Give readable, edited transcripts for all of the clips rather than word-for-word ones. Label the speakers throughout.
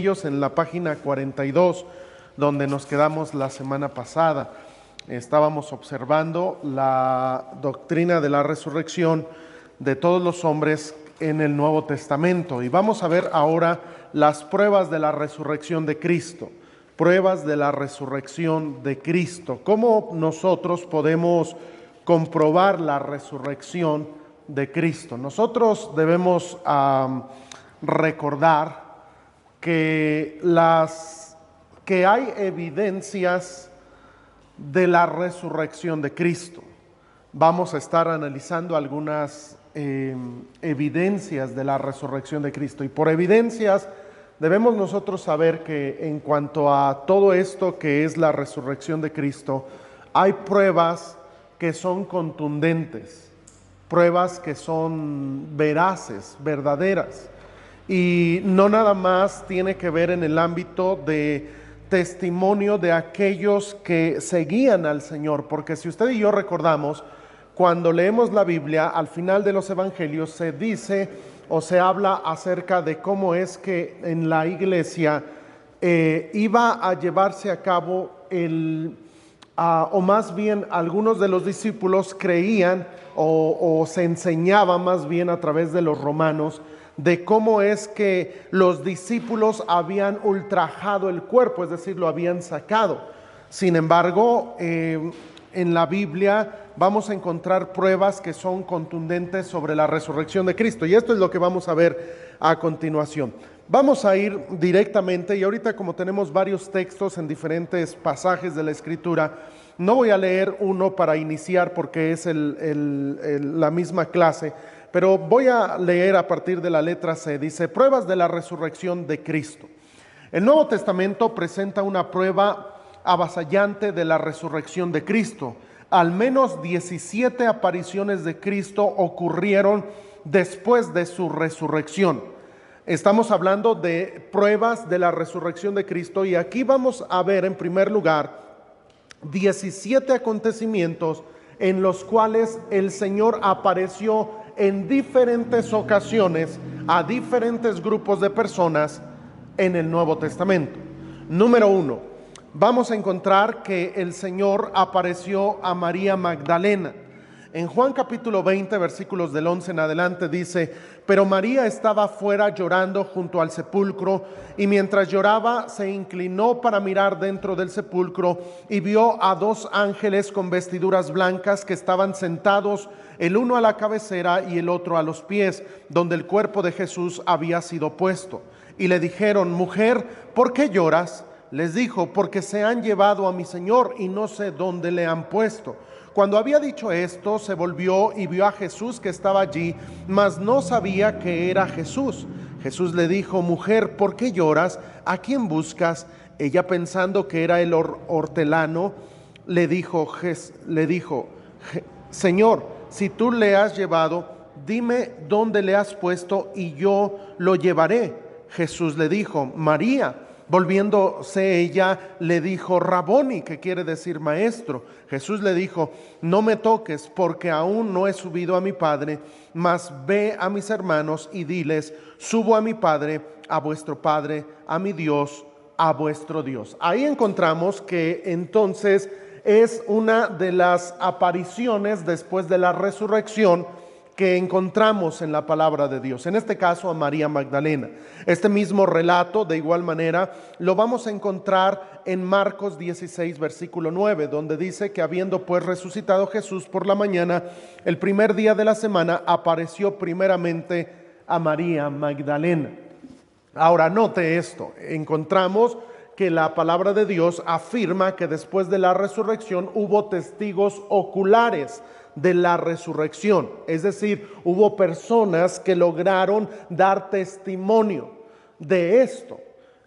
Speaker 1: En la página 42, donde nos quedamos la semana pasada. Estábamos observando la doctrina de la resurrección de todos los hombres en el Nuevo Testamento. Y vamos a ver ahora las pruebas de la resurrección de Cristo. Pruebas de la resurrección de Cristo. ¿Cómo nosotros podemos comprobar la resurrección de Cristo? Nosotros debemos recordar que hay evidencias de la resurrección de Cristo. Vamos a estar analizando algunas evidencias de la resurrección de Cristo. Y por evidencias debemos nosotros saber que en cuanto a todo esto que es la resurrección de Cristo, hay pruebas que son contundentes, pruebas que son veraces, verdaderas. Y no nada más tiene que ver en el ámbito de testimonio de aquellos que seguían al Señor, porque si usted y yo recordamos, cuando leemos la Biblia, al final de los evangelios se dice o se habla acerca de cómo es que en la iglesia iba a llevarse a cabo o más bien algunos de los discípulos creían o se enseñaba más bien a través de los romanos de cómo es que los discípulos habían ultrajado el cuerpo, es decir, lo habían sacado. Sin embargo, en la Biblia vamos a encontrar pruebas que son contundentes sobre la resurrección de Cristo, y esto es lo que vamos a ver a continuación. Vamos a ir directamente, y ahorita como tenemos varios textos en diferentes pasajes de la Escritura, no voy a leer uno para iniciar porque es la misma clase, pero voy a leer a partir de la letra C. Dice: pruebas de la resurrección de Cristo. El Nuevo Testamento presenta una prueba avasallante de la resurrección de Cristo. Al menos 17 apariciones de Cristo ocurrieron después de su resurrección. Estamos hablando de pruebas de la resurrección de Cristo, y aquí vamos a ver en primer lugar 17 acontecimientos en los cuales el Señor apareció en diferentes ocasiones a diferentes grupos de personas en el Nuevo Testamento. Número 1, vamos a encontrar que el Señor apareció a María Magdalena. En Juan capítulo 20, versículos del 11 en adelante dice: pero María estaba fuera llorando junto al sepulcro, y mientras lloraba se inclinó para mirar dentro del sepulcro, y vio a 2 ángeles con vestiduras blancas que estaban sentados, el uno a la cabecera y el otro a los pies, donde el cuerpo de Jesús había sido puesto. Y le dijeron: mujer, ¿por qué lloras? Les dijo: porque se han llevado a mi Señor y no sé dónde le han puesto. Cuando había dicho esto, se volvió y vio a Jesús que estaba allí, mas no sabía que era Jesús. Jesús le dijo: mujer, ¿por qué lloras? ¿A quién buscas? Ella, pensando que era el hortelano, le dijo: Señor, si tú le has llevado, dime dónde le has puesto y yo lo llevaré. Jesús le dijo: María. Volviéndose ella, le dijo: Raboni, que quiere decir maestro. Jesús le dijo: no me toques, porque aún no he subido a mi Padre, mas ve a mis hermanos y diles: subo a mi Padre, a vuestro Padre, a mi Dios, a vuestro Dios. Ahí encontramos que entonces es una de las apariciones después de la resurrección que encontramos en la palabra de Dios, en este caso a María Magdalena. Este mismo relato, de igual manera, lo vamos a encontrar en Marcos 16, versículo 9, donde dice que habiendo pues resucitado Jesús por la mañana, el primer día de la semana, apareció primeramente a María Magdalena. Ahora, note esto, encontramos que la palabra de Dios afirma que después de la resurrección hubo testigos oculares de la resurrección, es decir, hubo personas que lograron dar testimonio de esto.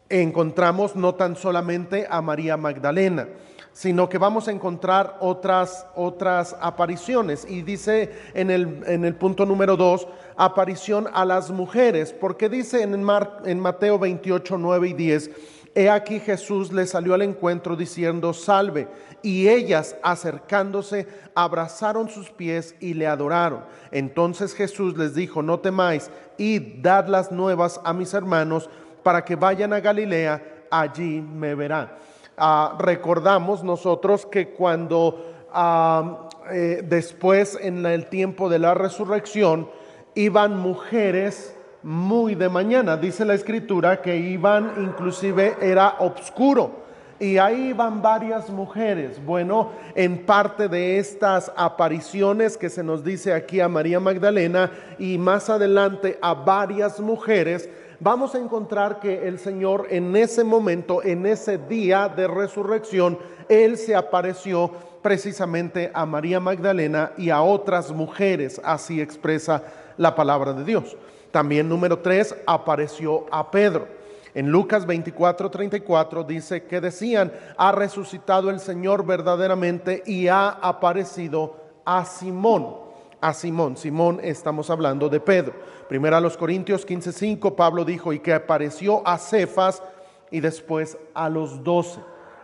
Speaker 1: Encontramos no tan solamente a María Magdalena, sino que vamos a encontrar otras apariciones, y dice en el punto número 2, aparición a las mujeres, porque dice en Mateo 28, 9 y 10: he aquí Jesús le salió al encuentro diciendo: salve. Y ellas, acercándose, abrazaron sus pies y le adoraron. Entonces Jesús les dijo: no temáis, id, dad las nuevas a mis hermanos para que vayan a Galilea, allí me verán. Recordamos nosotros que cuando después en el tiempo de la resurrección iban mujeres muy de mañana, dice la escritura que iban, inclusive era oscuro, y ahí iban varias mujeres. Bueno, en parte de estas apariciones que se nos dice aquí a María Magdalena y más adelante a varias mujeres, vamos a encontrar que el Señor en ese momento, en ese día de resurrección, Él se apareció precisamente a María Magdalena y a otras mujeres, así expresa la palabra de Dios. También número 3, apareció a Pedro. En Lucas 24:34 dice que decían: ha resucitado el Señor verdaderamente y ha aparecido a Simón. A Simón, estamos hablando de Pedro. Primero a los Corintios 15:5, Pablo dijo: y que apareció a Cefas y después a los 12.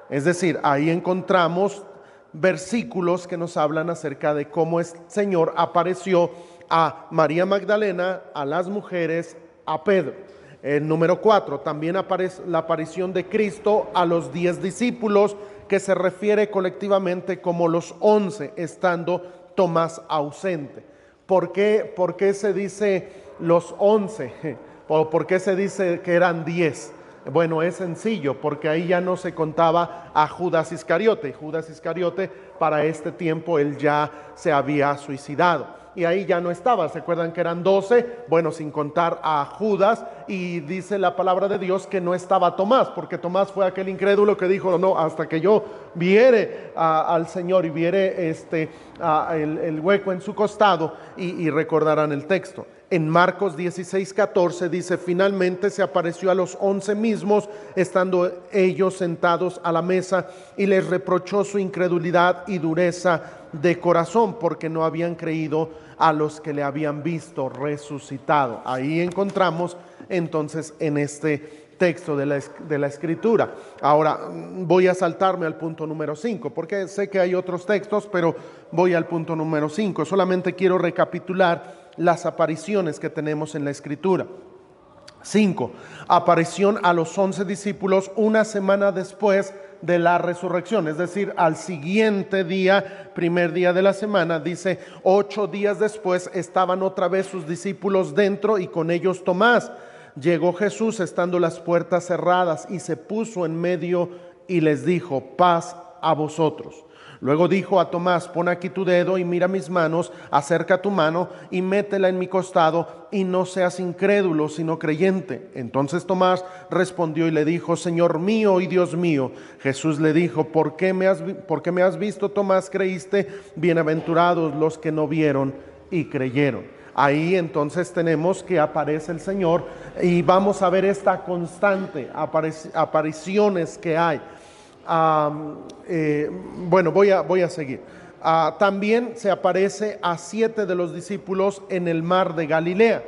Speaker 1: Es decir, ahí encontramos versículos que nos hablan acerca de cómo el Señor apareció a María Magdalena, a las mujeres, a Pedro. El número 4, también aparece la aparición de Cristo a los 10 discípulos, que se refiere colectivamente como los 11, estando Tomás ausente. ¿Por qué se dice los 11? ¿O por qué se dice que eran 10? Bueno, es sencillo, porque ahí ya no se contaba a Judas Iscariote. Judas Iscariote, para este tiempo, él ya se había suicidado. Y ahí ya no estaba. ¿Se acuerdan que eran 12? Bueno, sin contar a Judas, y dice la palabra de Dios que no estaba Tomás, porque Tomás fue aquel incrédulo que dijo: no, hasta que yo viere al Señor y viere el hueco en su costado, y recordarán el texto. En Marcos 16:14 dice: finalmente se apareció a los 11 mismos, estando ellos sentados a la mesa, y les reprochó su incredulidad y dureza de corazón, porque no habían creído a los que le habían visto resucitado. Ahí encontramos entonces en este texto de la escritura. Ahora voy a saltarme al punto número 5, porque sé que hay otros textos, pero voy al punto número 5. Solamente quiero recapitular las apariciones que tenemos en la escritura. 5. Aparición a los 11 discípulos una semana después de la resurrección, es decir, al siguiente día, primer día de la semana. Dice: 8 días después estaban otra vez sus discípulos dentro, y con ellos Tomás. Llegó Jesús estando las puertas cerradas, y se puso en medio y les dijo: paz a vosotros. Luego dijo a Tomás: pon aquí tu dedo y mira mis manos, acerca tu mano y métela en mi costado, y no seas incrédulo sino creyente. Entonces Tomás respondió y le dijo: Señor mío y Dios mío. Jesús le dijo: ¿por qué me has visto, Tomás, creíste? Bienaventurados los que no vieron y creyeron. Ahí entonces tenemos que aparece el Señor, y vamos a ver esta constante apariciones que hay. Bueno, voy a seguir. También se aparece a 7 de los discípulos en el mar de Galilea.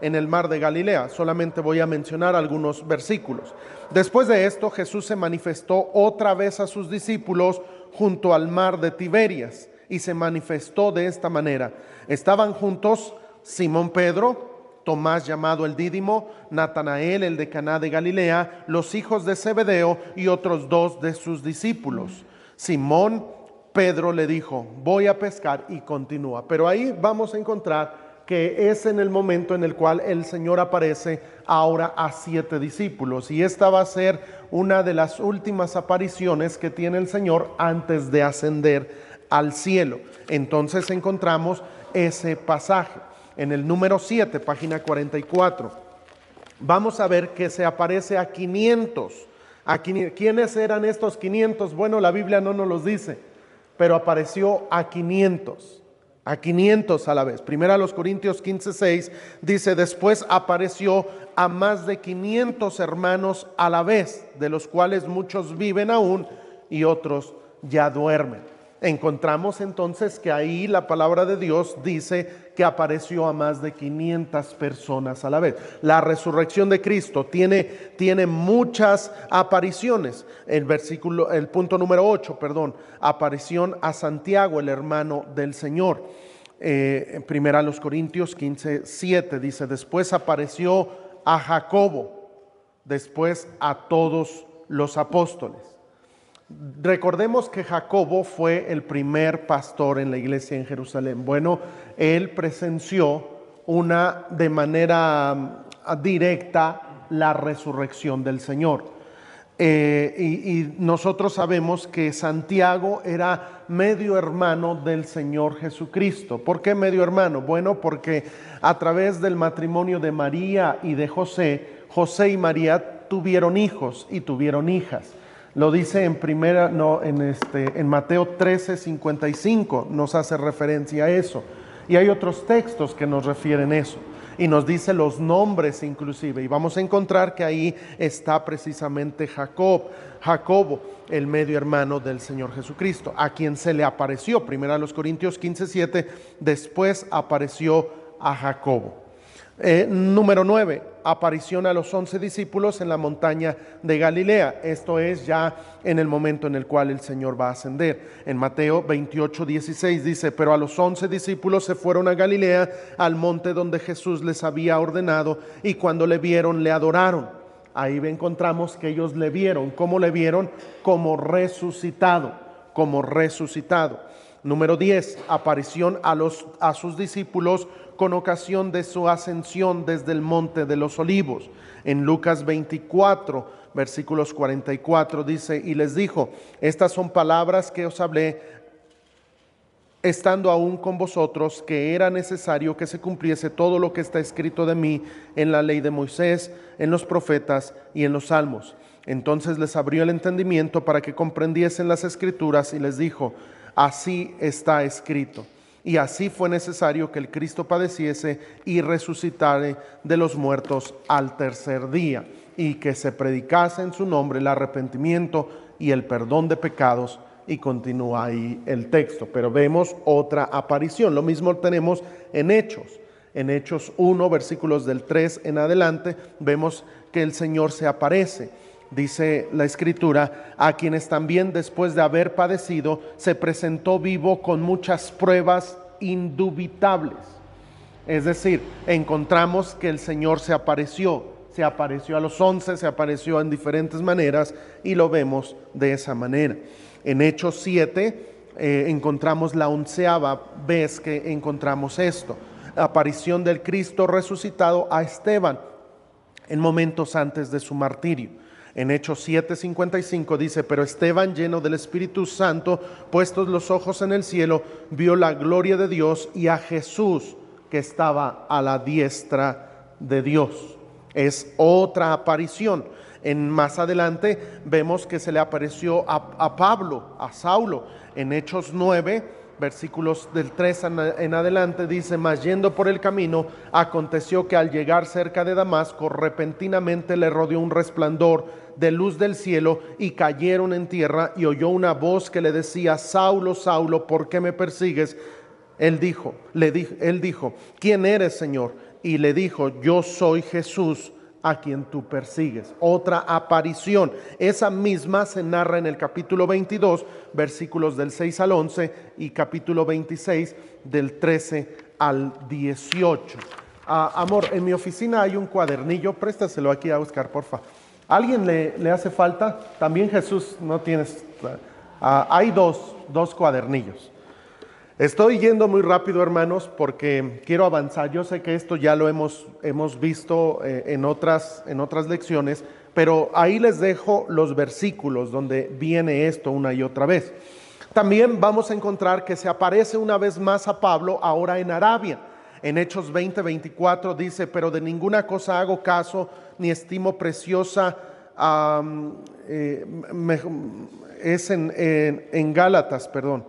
Speaker 1: En el mar de Galilea, solamente voy a mencionar algunos versículos. Después de esto, Jesús se manifestó otra vez a sus discípulos junto al mar de Tiberias, y se manifestó de esta manera. Estaban juntos Simón Pedro, Tomás llamado el Dídimo, Natanael el de Caná de Galilea, los hijos de Zebedeo y otros 2 de sus discípulos. Simón Pedro le dijo: voy a pescar, y continúa. Pero ahí vamos a encontrar que es en el momento en el cual el Señor aparece ahora a 7 discípulos, y esta va a ser una de las últimas apariciones que tiene el Señor antes de ascender al cielo. Entonces encontramos ese pasaje. En el número 7, página 44, vamos a ver que se aparece a 500. ¿Quiénes eran estos 500? Bueno, la Biblia no nos los dice, pero apareció a 500. A 500 a la vez. Primero a los Corintios 15:6 dice: después apareció a más de 500 hermanos a la vez, de los cuales muchos viven aún y otros ya duermen. Encontramos entonces que ahí la palabra de Dios dice que apareció a más de 500 personas a la vez. La resurrección de Cristo tiene muchas apariciones. El punto número 8, aparición a Santiago, el hermano del Señor. Primera a los Corintios 15:7 dice: después apareció a Jacobo. después a todos los apóstoles. Recordemos que Jacobo fue el primer pastor en la iglesia en Jerusalén. Bueno, él presenció de manera directa la resurrección del Señor. Y nosotros sabemos que Santiago era medio hermano del Señor Jesucristo. ¿Por qué medio hermano? Bueno, porque a través del matrimonio de María y de José, José y María tuvieron hijos y tuvieron hijas. Lo dice en Mateo 13:55, nos hace referencia a eso. Y hay otros textos que nos refieren a eso. Y nos dice los nombres inclusive. Y vamos a encontrar que ahí está precisamente Jacobo, el medio hermano del Señor Jesucristo, a quien se le apareció. Primera Corintios 15:7, después apareció a Jacobo. Número 9, aparición a los 11 discípulos en la montaña de Galilea. Esto es ya en el momento en el cual el Señor va a ascender. En Mateo 28:16 dice, pero a los 11 discípulos se fueron a Galilea, al monte donde Jesús les había ordenado, y cuando le vieron, le adoraron. Ahí encontramos que ellos le vieron. ¿Cómo le vieron? Como resucitado, como resucitado. Número 10, aparición a sus discípulos con ocasión de su ascensión desde el monte de los olivos. En Lucas 24, versículos 44 dice, y les dijo, estas son palabras que os hablé estando aún con vosotros, que era necesario que se cumpliese todo lo que está escrito de mí en la ley de Moisés, en los profetas y en los salmos. Entonces les abrió el entendimiento para que comprendiesen las escrituras y les dijo, así está escrito. Y así fue necesario que el Cristo padeciese y resucitare de los muertos al tercer día, y que se predicase en su nombre el arrepentimiento y el perdón de pecados. Y continúa ahí el texto, pero vemos otra aparición. Lo mismo tenemos en Hechos. En Hechos 1, versículos del 3 en adelante, vemos que el Señor se aparece. Dice la Escritura, a quienes también después de haber padecido, se presentó vivo con muchas pruebas indubitables. Es decir, encontramos que el Señor se apareció a los 11, se apareció en diferentes maneras y lo vemos de esa manera. En Hechos 7 encontramos la 11ª vez que encontramos esto, aparición del Cristo resucitado a Esteban en momentos antes de su martirio. En Hechos 7:55 dice, pero Esteban, lleno del Espíritu Santo, puestos los ojos en el cielo, vio la gloria de Dios y a Jesús que estaba a la diestra de Dios. Es otra aparición. Más adelante vemos que se le apareció a Pablo, a Saulo. En Hechos 9, versículos del 3 en adelante dice, mas yendo por el camino, aconteció que al llegar cerca de Damasco, repentinamente le rodeó un resplandor de luz del cielo, y cayeron en tierra, y oyó una voz que le decía, Saulo, Saulo, ¿por qué me persigues? Él dijo, ¿quién eres, Señor? Y le dijo, yo soy Jesús, a quien tú persigues. Otra aparición. Esa misma se narra en el capítulo 22, versículos del 6 al 11, y capítulo 26, del 13 al 18. Amor, en mi oficina hay un cuadernillo, préstaselo aquí a Oscar, porfa. ¿Alguien le hace falta? También Jesús, no tienes. Hay dos cuadernillos. Estoy yendo muy rápido, hermanos, porque quiero avanzar. Yo sé que esto ya lo hemos visto en otras lecciones, pero ahí les dejo los versículos donde viene esto una y otra vez. También vamos a encontrar que se aparece una vez más a Pablo ahora en Arabia. En Hechos 20:24 dice, pero de ninguna cosa hago caso, ni estimo preciosa, es en Gálatas, perdón.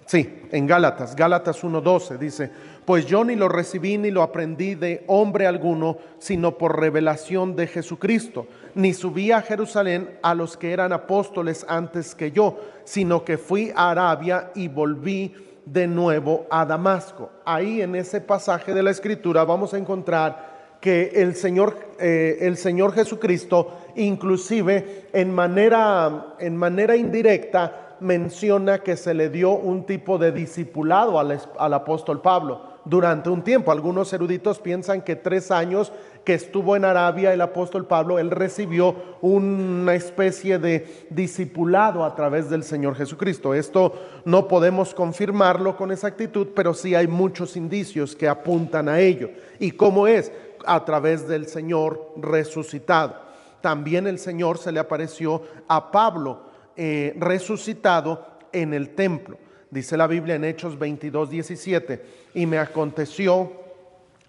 Speaker 1: Sí, en Gálatas 1:12 dice, pues yo ni lo recibí ni lo aprendí de hombre alguno, sino por revelación de Jesucristo. Ni subí a Jerusalén a los que eran apóstoles antes que yo, sino que fui a Arabia y volví de nuevo a Damasco. Ahí en ese pasaje de la Escritura vamos a encontrar que el Señor Jesucristo, inclusive en manera indirecta, menciona que se le dio un tipo de discipulado al apóstol Pablo. durante un tiempo. Algunos eruditos piensan que 3 años que estuvo en Arabia el apóstol Pablo, él recibió una especie de discipulado a través del Señor Jesucristo. Esto no podemos confirmarlo con exactitud, pero sí hay muchos indicios que apuntan a ello. ¿Y cómo es? A través del Señor resucitado. También el Señor se le apareció a Pablo resucitado en el templo. Dice la Biblia en Hechos 22:17, y me aconteció,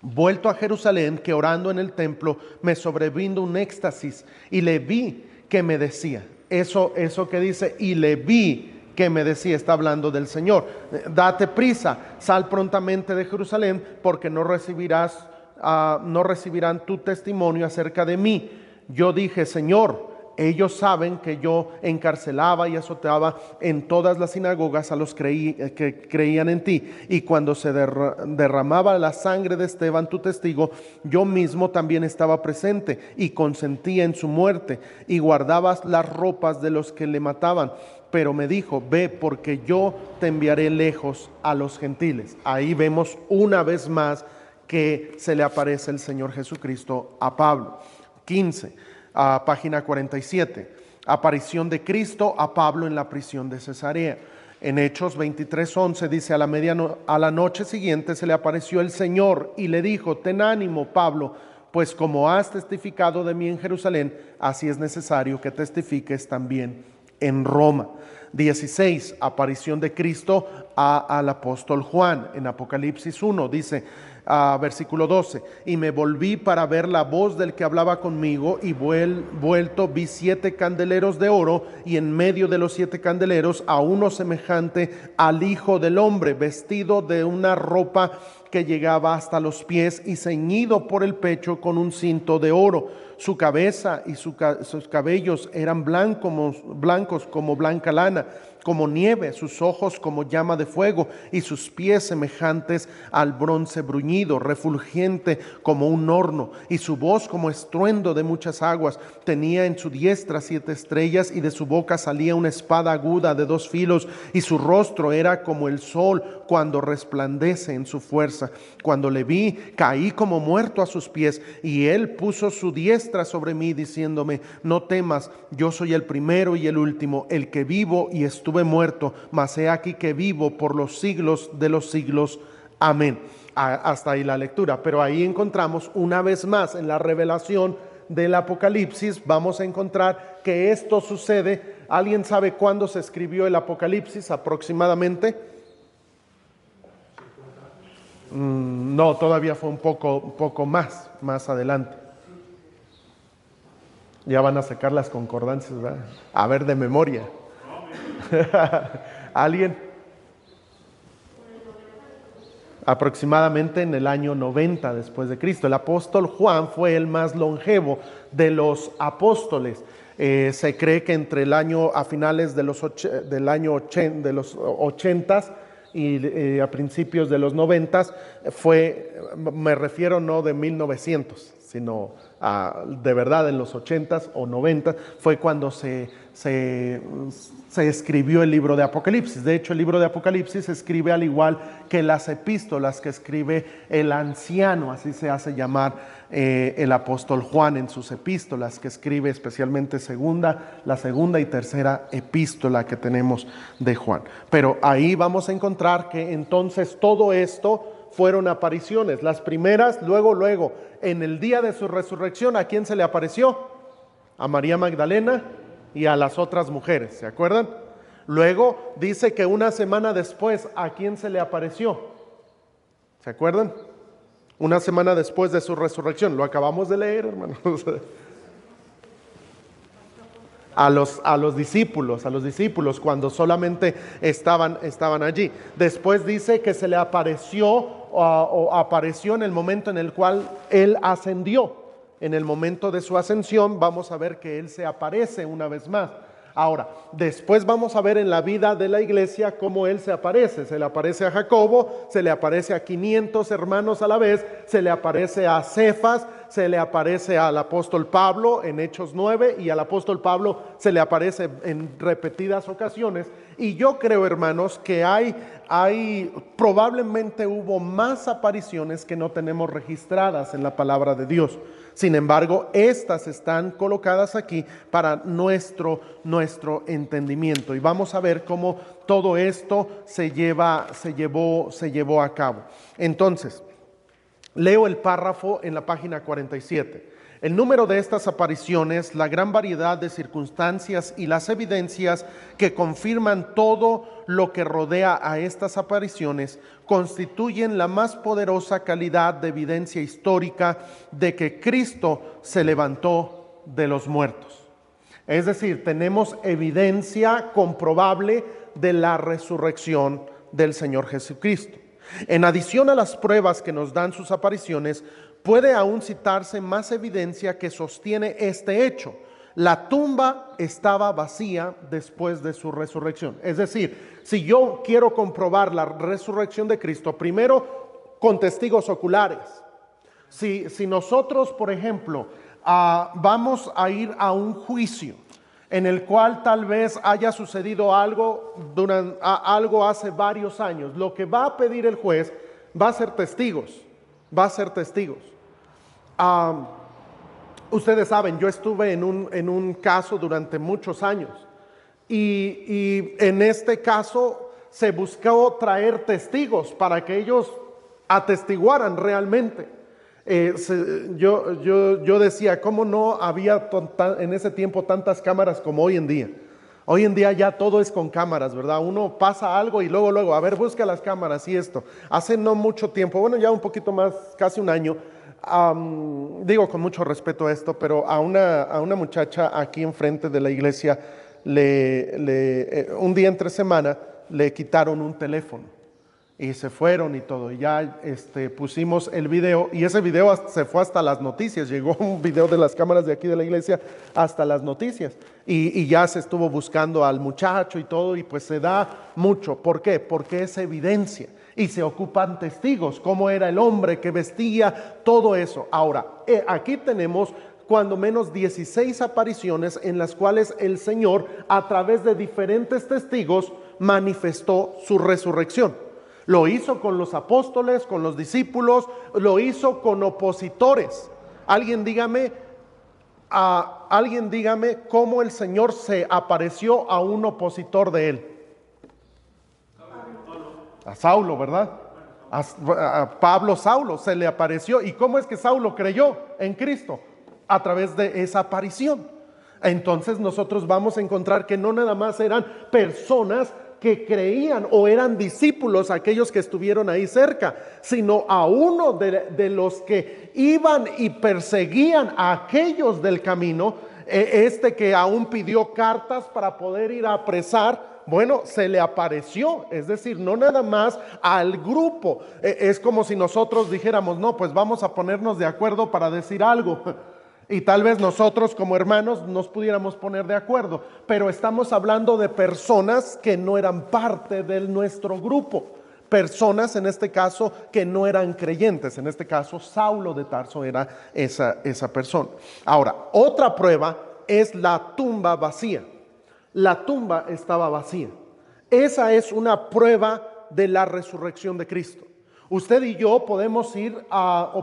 Speaker 1: vuelto a Jerusalén, que orando en el templo me sobrevino un éxtasis y le vi que me decía, eso que dice, y le vi que me decía, está hablando del Señor, date prisa, sal prontamente de Jerusalén, porque no recibirán tu testimonio acerca de mí. Yo dije, Señor, ellos saben que yo encarcelaba y azotaba en todas las sinagogas a los que creían en ti. Y cuando se derramaba la sangre de Esteban, tu testigo, yo mismo también estaba presente y consentía en su muerte y guardabas las ropas de los que le mataban. Pero me dijo, ve, porque yo te enviaré lejos a los gentiles. Ahí vemos una vez más que se le aparece el Señor Jesucristo a Pablo. 15. Página 47, aparición de Cristo a Pablo en la prisión de Cesarea. En Hechos 23:11 dice, a la noche siguiente se le apareció el Señor y le dijo, ten ánimo, Pablo, pues como has testificado de mí en Jerusalén, así es necesario que testifiques también en Roma. 16, aparición de Cristo al apóstol Juan. En Apocalipsis 1 dice, versículo 12, y me volví para ver la voz del que hablaba conmigo, y vuelto vi 7 candeleros de oro, y en medio de los 7 candeleros a uno semejante al Hijo del Hombre, vestido de una ropa que llegaba hasta los pies y ceñido por el pecho con un cinto de oro. Su cabeza y sus cabellos eran blancos como blanca lana, como nieve, sus ojos como llama de fuego y sus pies semejantes al bronce bruñido, refulgente como un horno, y su voz como estruendo de muchas aguas. Tenía en su diestra 7 estrellas, y de su boca salía una espada aguda de 2 filos, y su rostro era como el sol cuando resplandece en su fuerza. Cuando le vi, caí como muerto a sus pies, y él puso su diestra sobre mí, diciéndome, no temas, yo soy el primero y el último, el que vivo y estuve muerto, mas he aquí que vivo por los siglos de los siglos. Amén. Hasta ahí la lectura, pero ahí encontramos una vez más en la revelación del Apocalipsis, vamos a encontrar que esto sucede. ¿Alguien sabe cuándo se escribió el Apocalipsis aproximadamente? No, todavía fue un poco más adelante. Ya van a sacar las concordancias, ¿verdad? A ver, de memoria. ¿Alguien? Aproximadamente en el año 90 después de Cristo. El apóstol Juan fue el más longevo de los apóstoles. Se cree que entre el año, a finales de los 80s y a principios de los 90s, me refiero no de 1900, sino de verdad en los 80s o 90s, fue cuando se escribió el libro de Apocalipsis. De hecho, el libro de Apocalipsis se escribe al igual que las epístolas que escribe el anciano, así se hace llamar el apóstol Juan en sus epístolas, que escribe especialmente la segunda y tercera epístola que tenemos de Juan. Pero ahí vamos a encontrar que entonces todo esto fueron apariciones. Las primeras, luego, en el día de su resurrección, ¿a quién se le apareció? A María Magdalena y a las otras mujeres, ¿se acuerdan? Luego dice que una semana después, ¿a quién se le apareció? ¿Se acuerdan? Una semana después de su resurrección, lo acabamos de leer, hermanos. A los discípulos cuando solamente estaban allí. Después dice que se le apareció o apareció en el momento en el cual él ascendió. En el momento de su ascensión vamos a ver que él se aparece una vez más. Ahora, después vamos a ver en la vida de la iglesia cómo él se aparece. Se le aparece a Jacobo, se le aparece a 500 hermanos a la vez, se le aparece a Cefas, se le aparece al apóstol Pablo en Hechos 9 y al apóstol Pablo se le aparece en repetidas ocasiones. Y yo creo, hermanos, que probablemente hubo más apariciones que no tenemos registradas en la palabra de Dios. Sin embargo, estas están colocadas aquí para nuestro entendimiento. Y vamos a ver cómo todo esto se llevó a cabo. Entonces, leo el párrafo en la página 47. El número de estas apariciones, la gran variedad de circunstancias y las evidencias que confirman todo lo que rodea a estas apariciones constituyen la más poderosa calidad de evidencia histórica de que Cristo se levantó de los muertos. Es decir, tenemos evidencia comprobable de la resurrección del Señor Jesucristo. En adición a las pruebas que nos dan sus apariciones, puede aún citarse más evidencia que sostiene este hecho. La tumba estaba vacía después de su resurrección. Es decir, si yo quiero comprobar la resurrección de Cristo, primero con testigos oculares. Si nosotros, por ejemplo, vamos a ir a un juicio en el cual tal vez haya sucedido algo hace varios años, lo que va a pedir el juez va a ser testigos. Ustedes saben, yo estuve en un caso durante muchos años y en este caso se buscó traer testigos para que ellos atestiguaran realmente. Yo decía, ¿cómo no había en ese tiempo tantas cámaras como hoy en día? Hoy en día ya todo es con cámaras, ¿verdad? Uno pasa algo y luego, a ver, busca las cámaras y esto. Hace no mucho tiempo, bueno, ya un poquito más, casi un año, digo con mucho respeto a esto, pero a una muchacha aquí enfrente de la iglesia, un día entre semana, le quitaron un teléfono. Y se fueron y todo, y ya pusimos el video, y ese video se fue hasta las noticias, llegó un video de las cámaras de aquí de la iglesia hasta las noticias, y ya se estuvo buscando al muchacho y todo, y pues se da mucho. ¿Por qué? Porque es evidencia, y se ocupan testigos, cómo era el hombre que vestía, todo eso. Ahora, aquí tenemos cuando menos 16 apariciones en las cuales el Señor, a través de diferentes testigos, manifestó su resurrección. Lo hizo con los apóstoles, con los discípulos, lo hizo con opositores. Alguien dígame cómo el Señor se apareció a un opositor de él. A Saulo, ¿verdad? A Pablo, Saulo se le apareció. ¿Y cómo es que Saulo creyó en Cristo? A través de esa aparición. Entonces nosotros vamos a encontrar que no nada más eran personas que creían o eran discípulos aquellos que estuvieron ahí cerca, sino a uno de los que iban y perseguían a aquellos del camino, que aún pidió cartas para poder ir a apresar. Bueno, se le apareció, es decir, no nada más al grupo. Es como si nosotros dijéramos, no, pues vamos a ponernos de acuerdo para decir algo. Y tal vez nosotros como hermanos nos pudiéramos poner de acuerdo, pero estamos hablando de personas que no eran parte de nuestro grupo. Personas en este caso que no eran creyentes. En este caso Saulo de Tarso era esa persona. Ahora, otra prueba es la tumba vacía. La tumba estaba vacía. Esa es una prueba de la resurrección de Cristo. Usted y yo podemos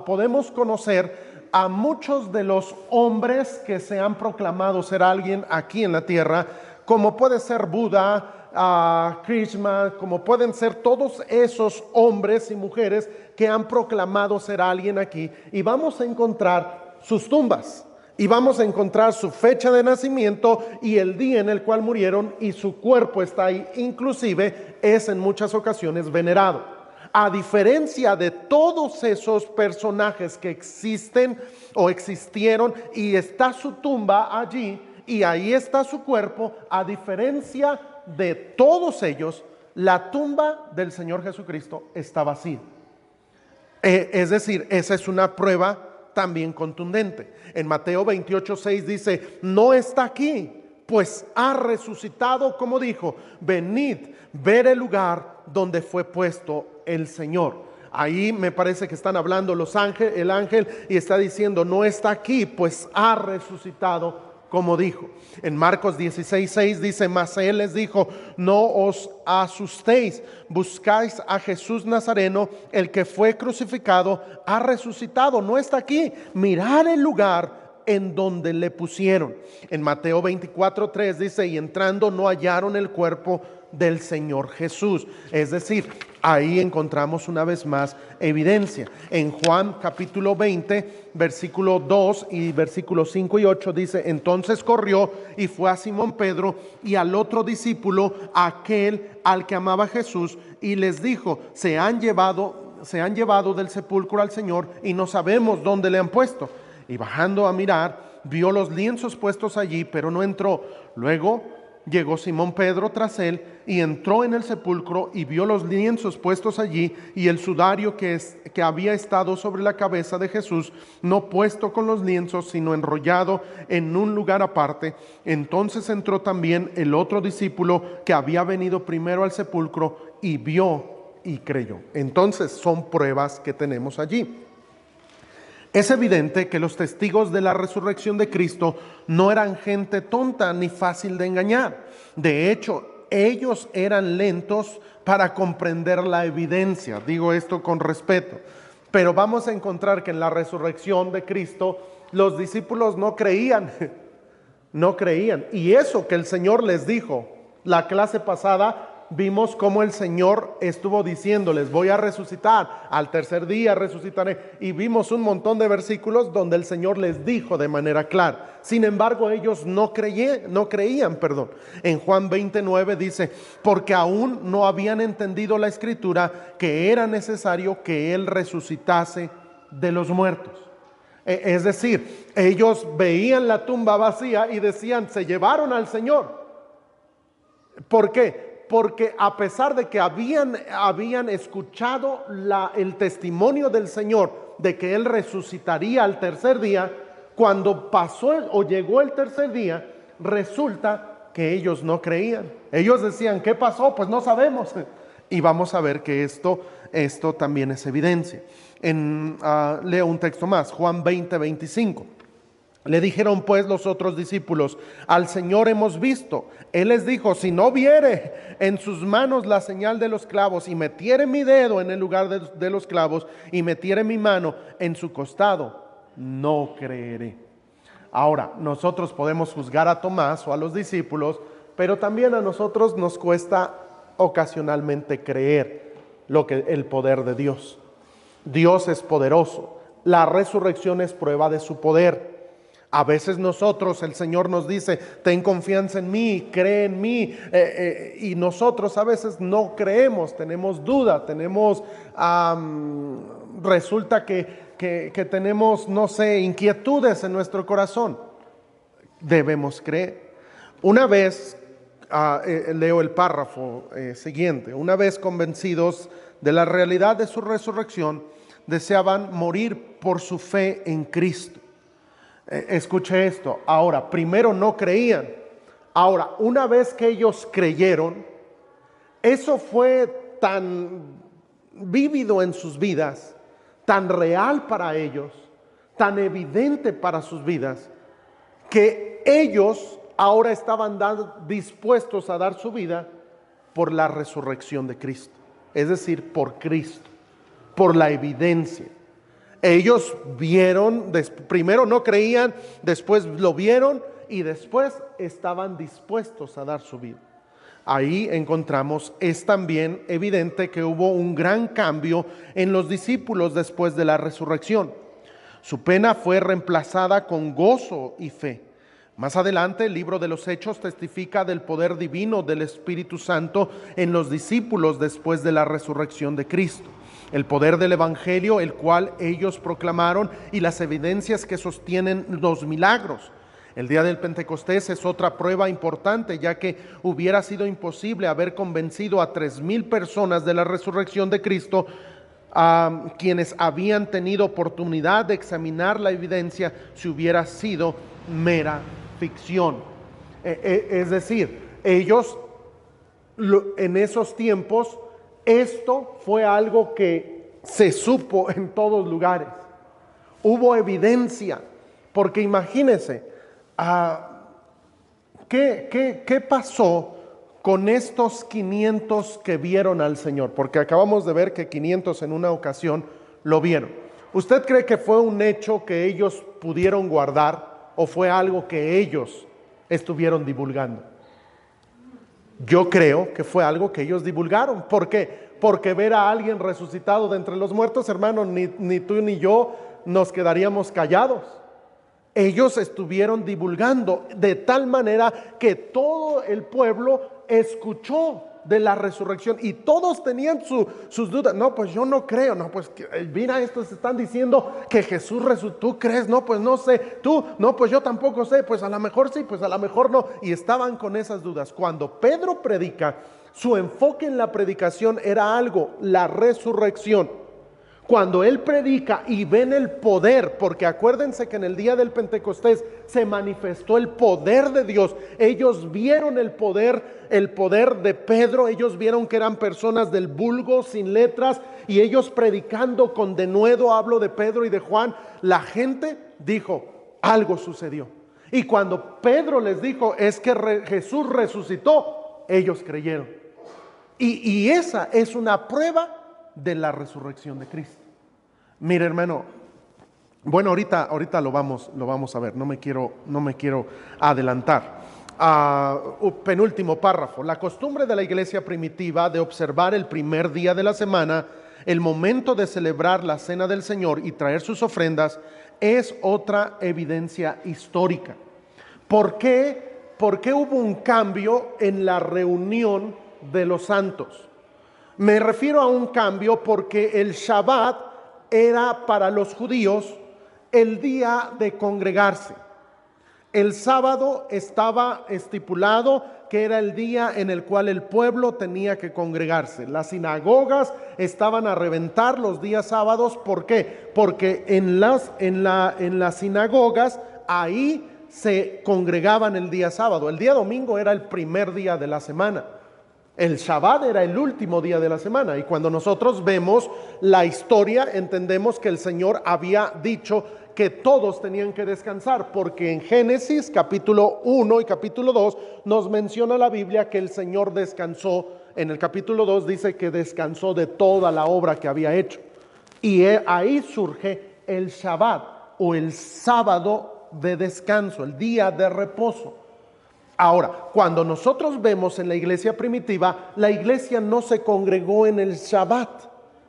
Speaker 1: podemos conocer a muchos de los hombres que se han proclamado ser alguien aquí en la tierra, como puede ser Buda, Krishna, como pueden ser todos esos hombres y mujeres que han proclamado ser alguien aquí, y vamos a encontrar sus tumbas, y vamos a encontrar su fecha de nacimiento y el día en el cual murieron, y su cuerpo está ahí, inclusive es en muchas ocasiones venerado. A diferencia de todos esos personajes que existen o existieron, y está su tumba allí y ahí está su cuerpo, a diferencia de todos ellos, la tumba del Señor Jesucristo está vacía. Es decir, esa es una prueba también contundente. En Mateo 28:6 dice, no está aquí, pues ha resucitado, como dijo, venid, ver el lugar donde fue puesto el Señor. Ahí me parece que están hablando el ángel, y está diciendo, no está aquí, pues ha resucitado como dijo. En Marcos 16:6 dice, mas él les dijo, no os asustéis, buscáis a Jesús Nazareno, el que fue crucificado, ha resucitado, no está aquí, mirad el lugar en donde le pusieron. En Mateo 24:3 dice, y entrando no hallaron el cuerpo del Señor Jesús. Es decir, ahí encontramos una vez más evidencia. En Juan capítulo 20, versículo 2 y versículos 5 y 8 dice, entonces corrió y fue a Simón Pedro y al otro discípulo, aquel al que amaba Jesús, y les dijo, se han llevado del sepulcro al Señor y no sabemos dónde le han puesto. Y bajando a mirar, vio los lienzos puestos allí, pero no entró. Luego llegó Simón Pedro tras él y entró en el sepulcro y vio los lienzos puestos allí y el sudario que había estado sobre la cabeza de Jesús, no puesto con los lienzos, sino enrollado en un lugar aparte. Entonces entró también el otro discípulo que había venido primero al sepulcro y vio y creyó. Entonces son pruebas que tenemos allí. Es evidente que los testigos de la resurrección de Cristo no eran gente tonta ni fácil de engañar. De hecho, ellos eran lentos para comprender la evidencia. Digo esto con respeto. Pero vamos a encontrar que en la resurrección de Cristo los discípulos no creían. No creían. Y eso que el Señor les dijo, la clase pasada vimos cómo el Señor estuvo diciéndoles, voy a resucitar, al tercer día resucitaré, y vimos un montón de versículos donde el Señor les dijo de manera clara. Sin embargo, ellos no creían. En Juan 29 dice, porque aún no habían entendido la Escritura, que era necesario que Él resucitase de los muertos. Es decir, ellos veían la tumba vacía y decían, se llevaron al Señor. ¿Por qué? Porque a pesar de que habían escuchado el testimonio del Señor de que Él resucitaría al tercer día, cuando pasó o llegó el tercer día, resulta que ellos no creían. Ellos decían, ¿qué pasó? Pues no sabemos. Y vamos a ver que esto también es evidencia. Leo un texto más, Juan 20:25. Le dijeron pues los otros discípulos, al Señor hemos visto. Él les dijo, si no viere en sus manos la señal de los clavos y metiere mi dedo en el lugar de los clavos y metiere mi mano en su costado, no creeré. Ahora, nosotros podemos juzgar a Tomás o a los discípulos, pero también a nosotros nos cuesta ocasionalmente creer el poder de Dios. Dios es poderoso. La resurrección es prueba de su poder. A veces nosotros, el Señor nos dice, ten confianza en mí, cree en mí, y nosotros a veces no creemos, tenemos duda, resulta que tenemos, no sé, inquietudes en nuestro corazón. Debemos creer. Una vez, leo el párrafo siguiente, una vez convencidos de la realidad de su resurrección, deseaban morir por su fe en Cristo. Escuche esto. Ahora, primero no creían. Ahora, una vez que ellos creyeron, eso fue tan vívido en sus vidas, tan real para ellos, tan evidente para sus vidas, que ellos ahora estaban dispuestos a dar su vida por la resurrección de Cristo. Es decir, por Cristo, por la evidencia. Ellos vieron, primero no creían, después lo vieron y después estaban dispuestos a dar su vida. Ahí encontramos, es también evidente que hubo un gran cambio en los discípulos después de la resurrección. Su pena fue reemplazada con gozo y fe. Más adelante, el libro de los Hechos testifica del poder divino del Espíritu Santo en los discípulos después de la resurrección de Cristo. El poder del Evangelio, el cual ellos proclamaron, y las evidencias que sostienen los milagros. El día del Pentecostés es otra prueba importante, ya que hubiera sido imposible haber convencido a 3,000 personas de la resurrección de Cristo, a quienes habían tenido oportunidad de examinar la evidencia, si hubiera sido mera ficción. Es decir, ellos en esos tiempos, esto fue algo que se supo en todos lugares. Hubo evidencia, porque imagínense, ¿qué pasó con estos 500 que vieron al Señor? Porque acabamos de ver que 500 en una ocasión lo vieron. ¿Usted cree que fue un hecho que ellos pudieron guardar o fue algo que ellos estuvieron divulgando? Yo creo que fue algo que ellos divulgaron. ¿Por qué? Porque ver a alguien resucitado de entre los muertos, hermano, ni tú ni yo nos quedaríamos callados. Ellos estuvieron divulgando de tal manera que todo el pueblo escuchó de la resurrección y todos tenían sus dudas. No, pues yo no creo. No, pues mira, estos están diciendo que Jesús resucitó. ¿Tú crees? No, pues no sé. ¿Tú? No, pues yo tampoco sé. Pues a lo mejor sí, pues a lo mejor no. Y estaban con esas dudas. Cuando Pedro predica, su enfoque en la predicación era algo: la resurrección. Cuando él predica y ven el poder, porque acuérdense que en el día del Pentecostés se manifestó el poder de Dios. Ellos vieron el poder de Pedro. Ellos vieron que eran personas del vulgo, sin letras, y ellos predicando con denuedo. Hablo de Pedro y de Juan. La gente dijo: algo sucedió. Y cuando Pedro les dijo: es que Jesús resucitó, ellos creyeron. Y esa es una prueba de la resurrección de Cristo. Mire, hermano, bueno, ahorita lo vamos a ver, no me quiero adelantar. Penúltimo párrafo: la costumbre de la iglesia primitiva de observar el primer día de la semana, el momento de celebrar la cena del Señor y traer sus ofrendas, es otra evidencia histórica. ¿Por qué hubo un cambio en la reunión de los santos? Me refiero a un cambio porque el Shabbat era para los judíos el día de congregarse. El sábado estaba estipulado que era el día en el cual el pueblo tenía que congregarse. Las sinagogas estaban a reventar los días sábados. ¿Por qué? Porque en las sinagogas ahí se congregaban el día sábado. El día domingo era el primer día de la semana. El Shabbat era el último día de la semana. Y cuando nosotros vemos la historia, entendemos que el Señor había dicho que todos tenían que descansar, porque en Génesis capítulo 1 y capítulo 2 nos menciona la Biblia que el Señor descansó. En el capítulo 2 dice que descansó de toda la obra que había hecho. Y ahí surge el Shabbat, o el sábado de descanso, el día de reposo. Ahora, cuando nosotros vemos en la iglesia primitiva, la iglesia no se congregó en el Shabbat,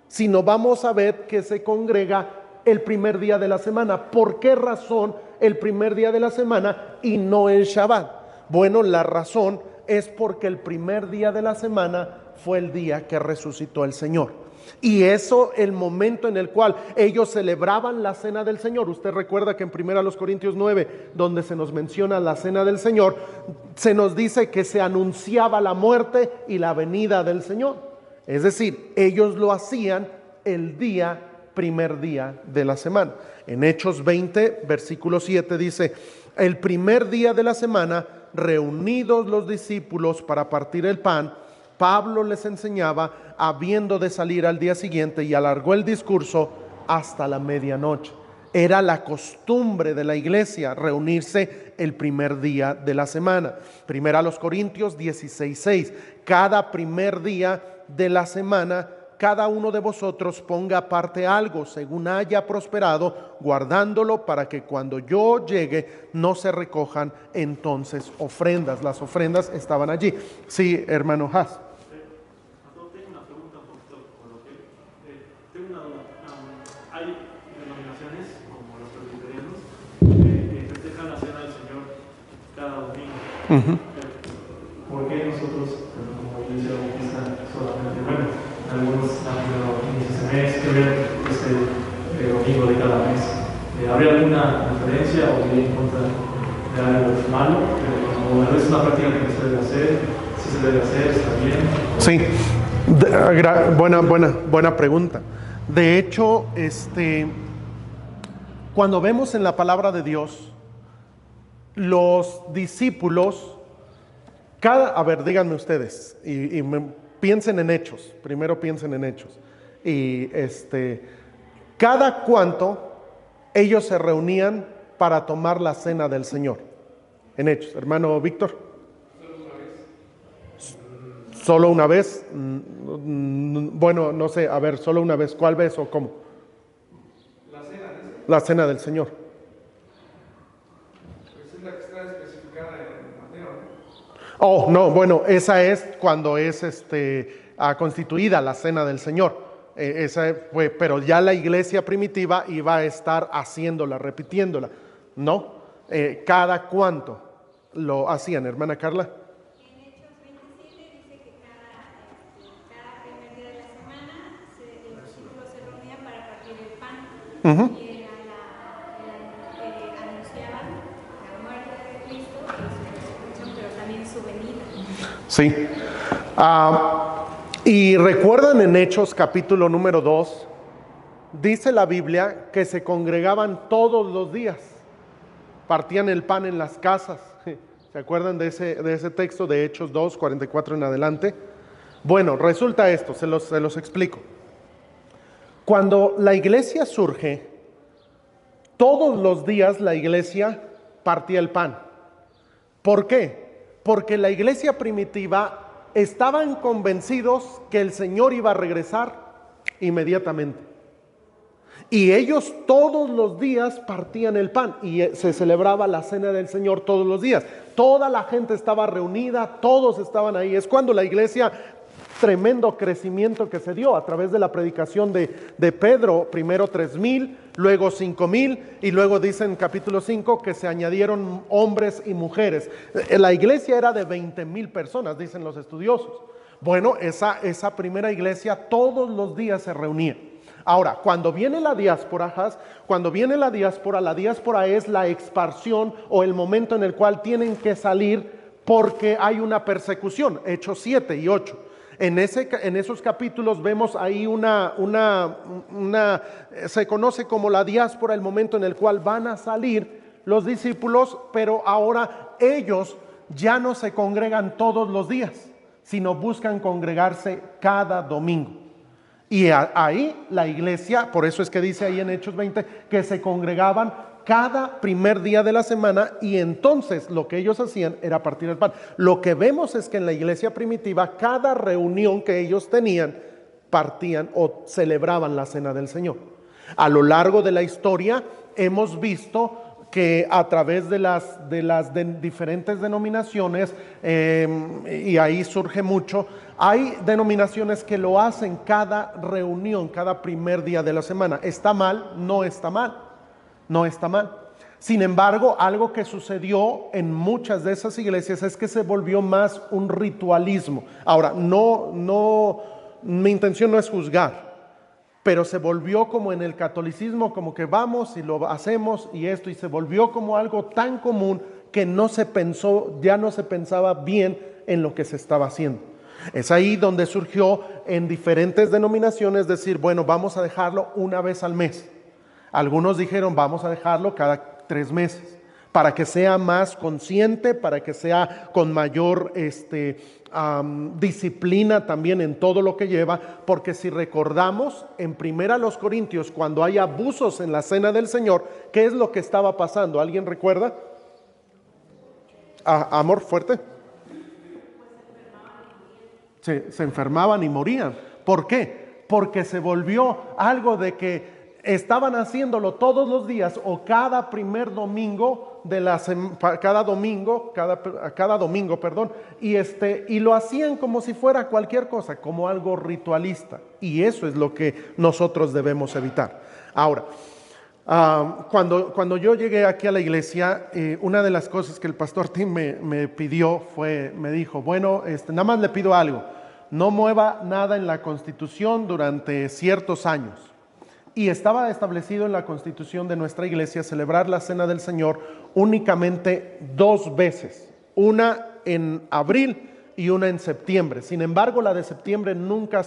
Speaker 1: sino vamos a ver que se congrega el primer día de la semana. ¿Por qué razón el primer día de la semana y no el Shabbat? Bueno, la razón es porque el primer día de la semana fue el día que resucitó el Señor. Y eso, el momento en el cual ellos celebraban la cena del Señor. Usted recuerda que en 1 Corintios 9, donde se nos menciona la cena del Señor, se nos dice que se anunciaba la muerte y la venida del Señor. Es decir, ellos lo hacían el primer día de la semana. En Hechos 20, versículo 7 dice: el primer día de la semana, reunidos los discípulos para partir el pan, Pablo les enseñaba, habiendo de salir al día siguiente, y alargó el discurso hasta la medianoche. Era la costumbre de la iglesia reunirse el primer día de la semana. 1 Corintios 16:6: cada primer día de la semana, cada uno de vosotros ponga aparte algo según haya prosperado, guardándolo para que cuando yo llegue no se recojan entonces ofrendas. Las ofrendas estaban allí. Sí, hermano Haas.
Speaker 2: ¿Por qué nosotros, como iglesia bautista, solamente, bueno, algunos han tenido inicio de mes, que ver domingo de cada mes? ¿Habría alguna diferencia o iría en contra de algo malo? ¿O es una práctica que no se debe hacer? Si se debe hacer, está bien.
Speaker 1: Sí, buena pregunta. De hecho, cuando vemos en la palabra de Dios, los discípulos, a ver, díganme ustedes, y piensen en Hechos, primero piensen en Hechos. Y cada cuánto ellos se reunían para tomar la cena del Señor. En Hechos, hermano Víctor. ¿Solo una vez? Bueno, no sé, a ver, solo una vez. ¿Cuál vez o cómo? La cena del Señor.
Speaker 3: Pues es la que está especificada en Mateo, ¿no?
Speaker 1: Oh, no, bueno, esa es cuando es constituida la cena del Señor. Esa fue, pero ya la iglesia primitiva iba a estar haciéndola, repitiéndola, ¿no? ¿Cada cuánto lo hacían, hermana Carla?
Speaker 4: En Hechos 27 dice que cada primer día de la semana los discípulos se reunían para partir el pan. Y era anunciaban la muerte de Cristo y su resurrección, pero también su venida.
Speaker 1: Sí. Y recuerdan en Hechos capítulo número 2, dice la Biblia que se congregaban todos los días, partían el pan en las casas. ¿Se acuerdan de ese texto de Hechos 2, 44 en adelante? Bueno, resulta esto, se los explico. Cuando la iglesia surge, todos los días la iglesia partía el pan. ¿Por qué? Porque la iglesia primitiva estaban convencidos que el Señor iba a regresar inmediatamente. Y ellos todos los días partían el pan y se celebraba la cena del Señor todos los días. Toda la gente estaba reunida, todos estaban ahí. Es cuando la iglesia, tremendo crecimiento que se dio a través de la predicación de Pedro, primero 3,000, luego 5,000 y luego dice en capítulo 5 que se añadieron hombres y mujeres. La iglesia era de 20,000 personas, dicen los estudiosos. Bueno, esa primera iglesia todos los días se reunía. Ahora, cuando viene la diáspora, la diáspora es la expansión o el momento en el cual tienen que salir porque hay una persecución, Hechos 7 y 8. En esos capítulos vemos ahí se conoce como la diáspora, el momento en el cual van a salir los discípulos, pero ahora ellos ya no se congregan todos los días, sino buscan congregarse cada domingo. Y ahí la iglesia, por eso es que dice ahí en Hechos 20, que se congregaban cada primer día de la semana y entonces lo que ellos hacían era partir el pan. Lo que vemos es que en la iglesia primitiva, cada reunión que ellos tenían, partían o celebraban la cena del Señor. A lo largo de la historia hemos visto que a través de las diferentes denominaciones, y ahí surge mucho, hay denominaciones que lo hacen cada reunión, cada primer día de la semana. ¿Está mal? No está mal. No está mal. Sin embargo, algo que sucedió en muchas de esas iglesias es que se volvió más un ritualismo. Ahora, mi intención no es juzgar, pero se volvió como en el catolicismo, como que vamos y lo hacemos y esto, y se volvió como algo tan común que ya no se pensaba bien en lo que se estaba haciendo. Es ahí donde surgió en diferentes denominaciones decir, bueno, vamos a dejarlo una vez al mes. Algunos dijeron, vamos a dejarlo cada 3 meses, para que sea más consciente, para que sea con mayor disciplina también en todo lo que lleva, porque si recordamos en 1 Corintios, cuando hay abusos en la cena del Señor, ¿qué es lo que estaba pasando? ¿Alguien recuerda? Amor fuerte. Se enfermaban y morían. ¿Por qué? Porque se volvió algo de que estaban haciéndolo todos los días o cada primer domingo de cada domingo, y lo hacían como si fuera cualquier cosa, como algo ritualista, y eso es lo que nosotros debemos evitar. Ahora, cuando yo llegué aquí a la iglesia, una de las cosas que el pastor Tim me pidió me dijo, bueno, nada más le pido algo, no mueva nada en la Constitución durante ciertos años. Y estaba establecido en la Constitución de nuestra iglesia celebrar la Cena del Señor únicamente 2 veces, una en abril y una en septiembre. Sin embargo, la de septiembre nunca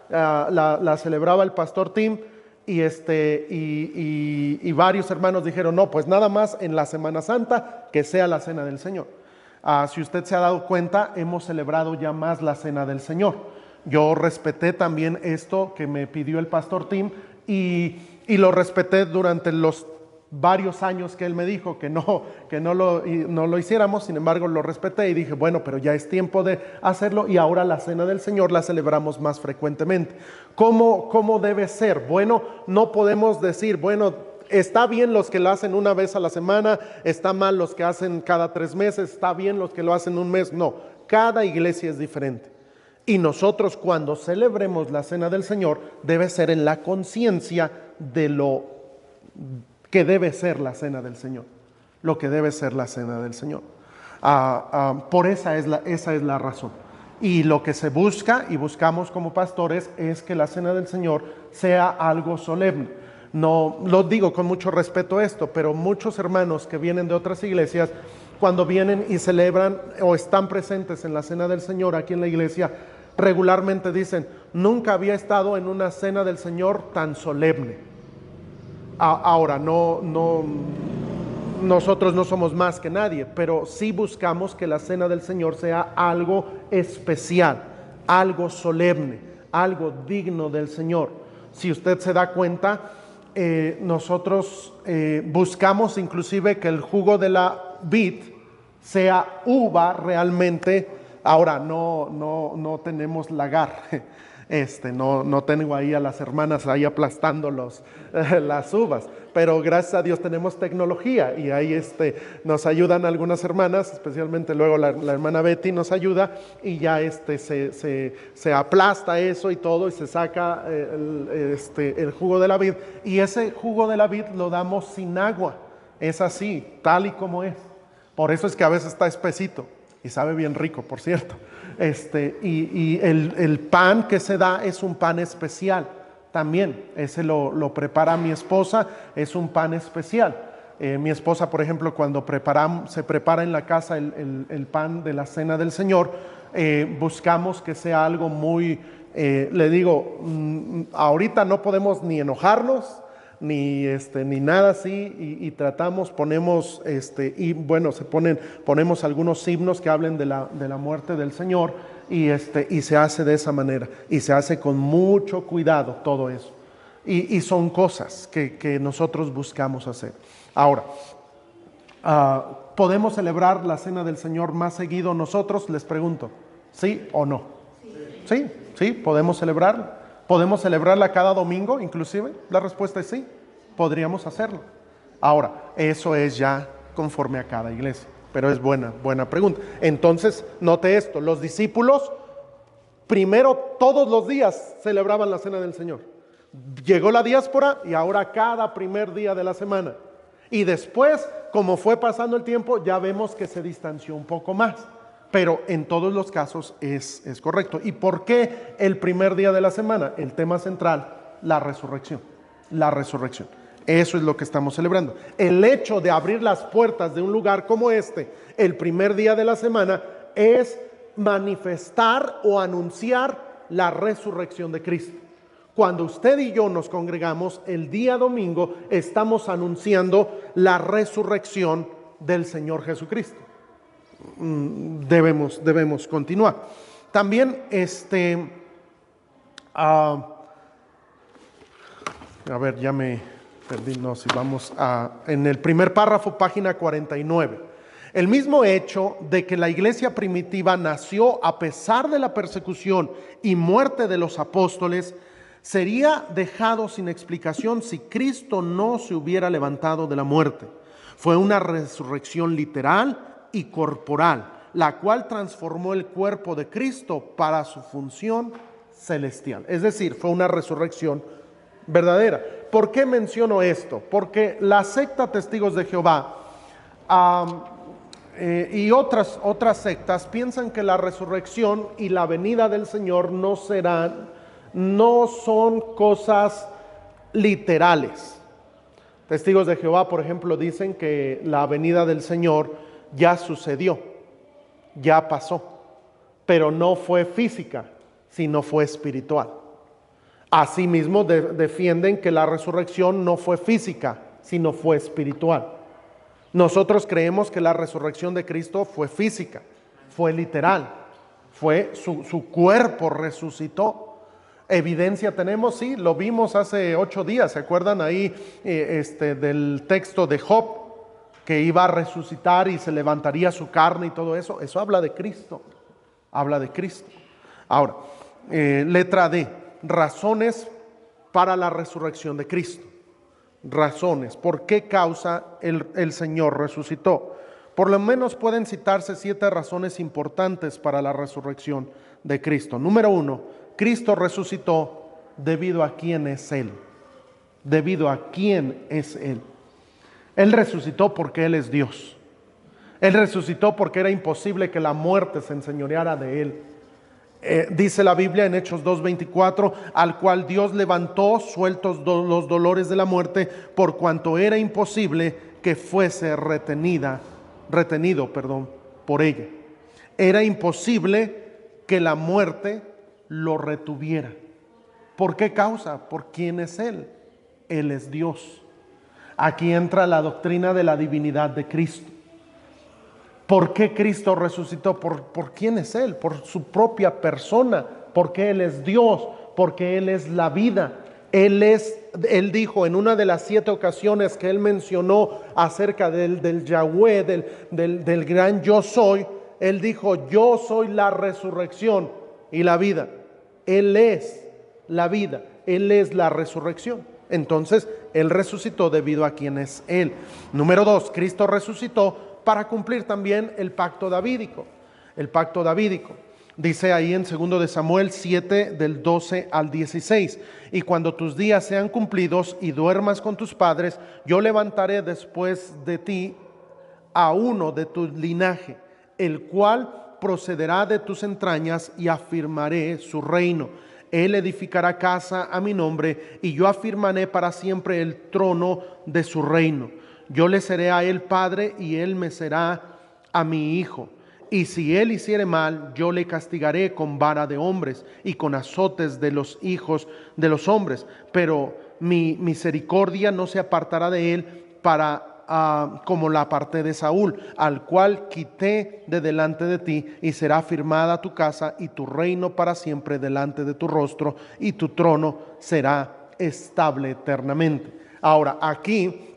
Speaker 1: la celebraba el pastor Tim, y varios hermanos dijeron, no, pues nada más en la Semana Santa que sea la Cena del Señor. Si usted se ha dado cuenta, hemos celebrado ya más la Cena del Señor. Yo respeté también esto que me pidió el pastor Tim y lo respeté durante los varios años que él me dijo que no lo hiciéramos. Sin embargo, lo respeté y dije, bueno, pero ya es tiempo de hacerlo, y ahora la Cena del Señor la celebramos más frecuentemente. ¿Cómo debe ser? Bueno, no podemos decir, bueno, está bien los que lo hacen una vez a la semana, está mal los que hacen cada 3 meses, está bien los que lo hacen un mes. No, cada iglesia es diferente. Y nosotros, cuando celebremos la Cena del Señor, debe ser en la conciencia de lo que debe ser la Cena del Señor, lo que debe ser la Cena del Señor. Por esa es la razón. Y lo que se busca y buscamos como pastores es que la Cena del Señor sea algo solemne. No lo digo con mucho respeto esto, pero muchos hermanos que vienen de otras iglesias, cuando vienen y celebran o están presentes en la Cena del Señor aquí en la iglesia, regularmente dicen, nunca había estado en una Cena del Señor tan solemne. Ahora, nosotros no somos más que nadie, pero sí buscamos que la Cena del Señor sea algo especial, algo solemne, algo digno del Señor. Si usted se da cuenta, nosotros buscamos inclusive que el jugo de la vid sea uva realmente. Ahora, no tenemos lagar. No tengo ahí a las hermanas ahí aplastando las uvas, pero gracias a Dios tenemos tecnología y ahí nos ayudan algunas hermanas, especialmente luego la hermana Betty nos ayuda, y ya se aplasta eso y todo, y se saca el jugo de la vid, y ese jugo de la vid lo damos sin agua, es así, tal y como es. Por eso es que a veces está espesito y sabe bien rico, por cierto. Y el pan que se da es un pan especial también. Ese lo prepara mi esposa, es un pan especial. Mi esposa, por ejemplo, cuando se prepara en la casa el pan de la Cena del Señor, buscamos que sea algo muy, le digo, ahorita no podemos ni enojarnos, ni nada así, y tratamos, ponemos y bueno, ponemos algunos himnos que hablen de la muerte del Señor, y se hace de esa manera, y se hace con mucho cuidado todo eso, y son cosas que nosotros buscamos hacer. Ahora, ¿podemos celebrar la Cena del Señor más seguido nosotros? Les pregunto, ¿sí o no? Sí, podemos celebrarla. ¿Podemos celebrarla cada domingo inclusive? La respuesta es sí, podríamos hacerlo. Ahora, eso es ya conforme a cada iglesia, pero es buena pregunta. Entonces, note esto, los discípulos primero todos los días celebraban la Cena del Señor. Llegó la diáspora y ahora cada primer día de la semana. Y después, como fue pasando el tiempo, ya vemos que se distanció un poco más. Pero en todos los casos es correcto. ¿Y por qué el primer día de la semana? El tema central, la resurrección. La resurrección. Eso es lo que estamos celebrando. El hecho de abrir las puertas de un lugar como el primer día de la semana, es manifestar o anunciar la resurrección de Cristo. Cuando usted y yo nos congregamos el día domingo, estamos anunciando la resurrección del Señor Jesucristo. Debemos continuar. También a ver, ya me perdí, no, si vamos en el primer párrafo, página 49. El mismo hecho de que la iglesia primitiva nació a pesar de la persecución y muerte de los apóstoles, sería dejado sin explicación si Cristo no se hubiera levantado de la muerte. Fue una resurrección literal y corporal, la cual transformó el cuerpo de Cristo para su función celestial. Es decir, fue una resurrección verdadera. ¿Por qué menciono esto? Porque la secta Testigos de Jehová y otras sectas piensan que la resurrección y la venida del Señor no son cosas literales. Testigos de Jehová, por ejemplo, dicen que la venida del Señor ya sucedió, ya pasó, pero no fue física, sino fue espiritual. Asimismo, defienden que la resurrección no fue física, sino fue espiritual. Nosotros creemos que la resurrección de Cristo fue física, fue literal, fue su cuerpo resucitó. Evidencia tenemos, sí, lo vimos hace 8 días, ¿se acuerdan ahí del texto de Job? Que iba a resucitar y se levantaría su carne y todo eso. Eso habla de Cristo, habla de Cristo. Ahora, letra D, razones para la resurrección de Cristo. Razones, ¿por qué causa el Señor resucitó? Por lo menos pueden citarse 7 razones importantes para la resurrección de Cristo. Número 1, Cristo resucitó debido a quién es Él. Debido a quién es Él. Él resucitó porque Él es Dios. Él resucitó porque era imposible que la muerte se enseñoreara de Él. Dice la Biblia en Hechos 2:24, al cual Dios levantó sueltos los dolores de la muerte, por cuanto era imposible que fuese retenido por ella. Era imposible que la muerte lo retuviera. ¿Por qué causa? ¿Por quién es Él? Él es Dios. Aquí entra la doctrina de la divinidad de Cristo. ¿Por qué Cristo resucitó? ¿Por quién es Él? Por su propia persona. Porque Él es Dios. Porque Él es la vida. Él dijo en una de las 7 ocasiones que Él mencionó acerca del Yahweh, del gran yo soy. Él dijo, yo soy la resurrección y la vida. Él es la vida, Él es la resurrección. Entonces, Él resucitó debido a quien es Él. Número 2, Cristo resucitó para cumplir también el pacto davídico. El pacto davídico. Dice ahí en 2 de Samuel 7, del 12 al 16. Y cuando tus días sean cumplidos y duermas con tus padres, yo levantaré después de ti a uno de tu linaje, el cual procederá de tus entrañas, y afirmaré su reino. Él edificará casa a mi nombre, y yo afirmaré para siempre el trono de su reino. Yo le seré a él padre, y él me será a mi hijo. Y si él hiciere mal, yo le castigaré con vara de hombres y con azotes de los hijos de los hombres. Pero mi misericordia no se apartará de él como la aparté de Saúl, al cual quité de delante de ti, y será firmada tu casa y tu reino para siempre delante de tu rostro, y tu trono será estable eternamente. Ahora, aquí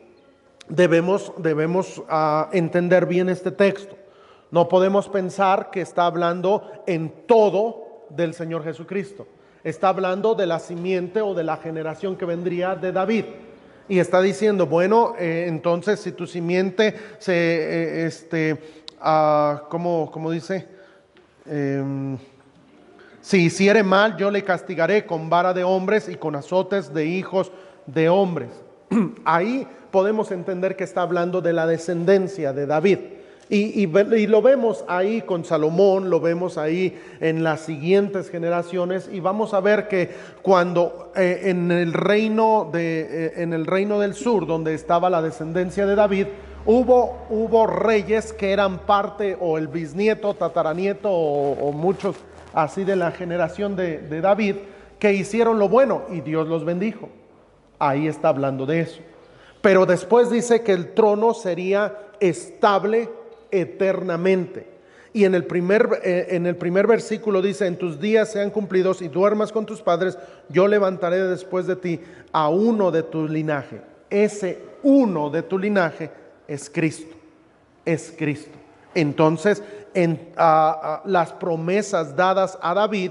Speaker 1: debemos entender bien este texto. No podemos pensar que está hablando en todo del Señor Jesucristo. Está hablando de la simiente o de la generación que vendría de David. Y está diciendo, bueno, entonces si tu simiente ¿cómo dice? Si hiciere mal, yo le castigaré con vara de hombres y con azotes de hijos de hombres. Ahí podemos entender que está hablando de la descendencia de David. Y lo vemos ahí con Salomón, lo vemos ahí en las siguientes generaciones, y vamos a ver que cuando en el reino del sur, donde estaba la descendencia de David, hubo reyes que eran parte, o el bisnieto, tataranieto, o muchos así de la generación de David, que hicieron lo bueno y Dios los bendijo. Ahí está hablando de eso. Pero después dice que el trono sería estable eternamente. Y en el primer versículo dice, en tus días sean cumplidos y duermas con tus padres, yo levantaré después de ti a uno de tu linaje. Ese uno de tu linaje es Cristo. Es Cristo. Entonces, las promesas dadas a David,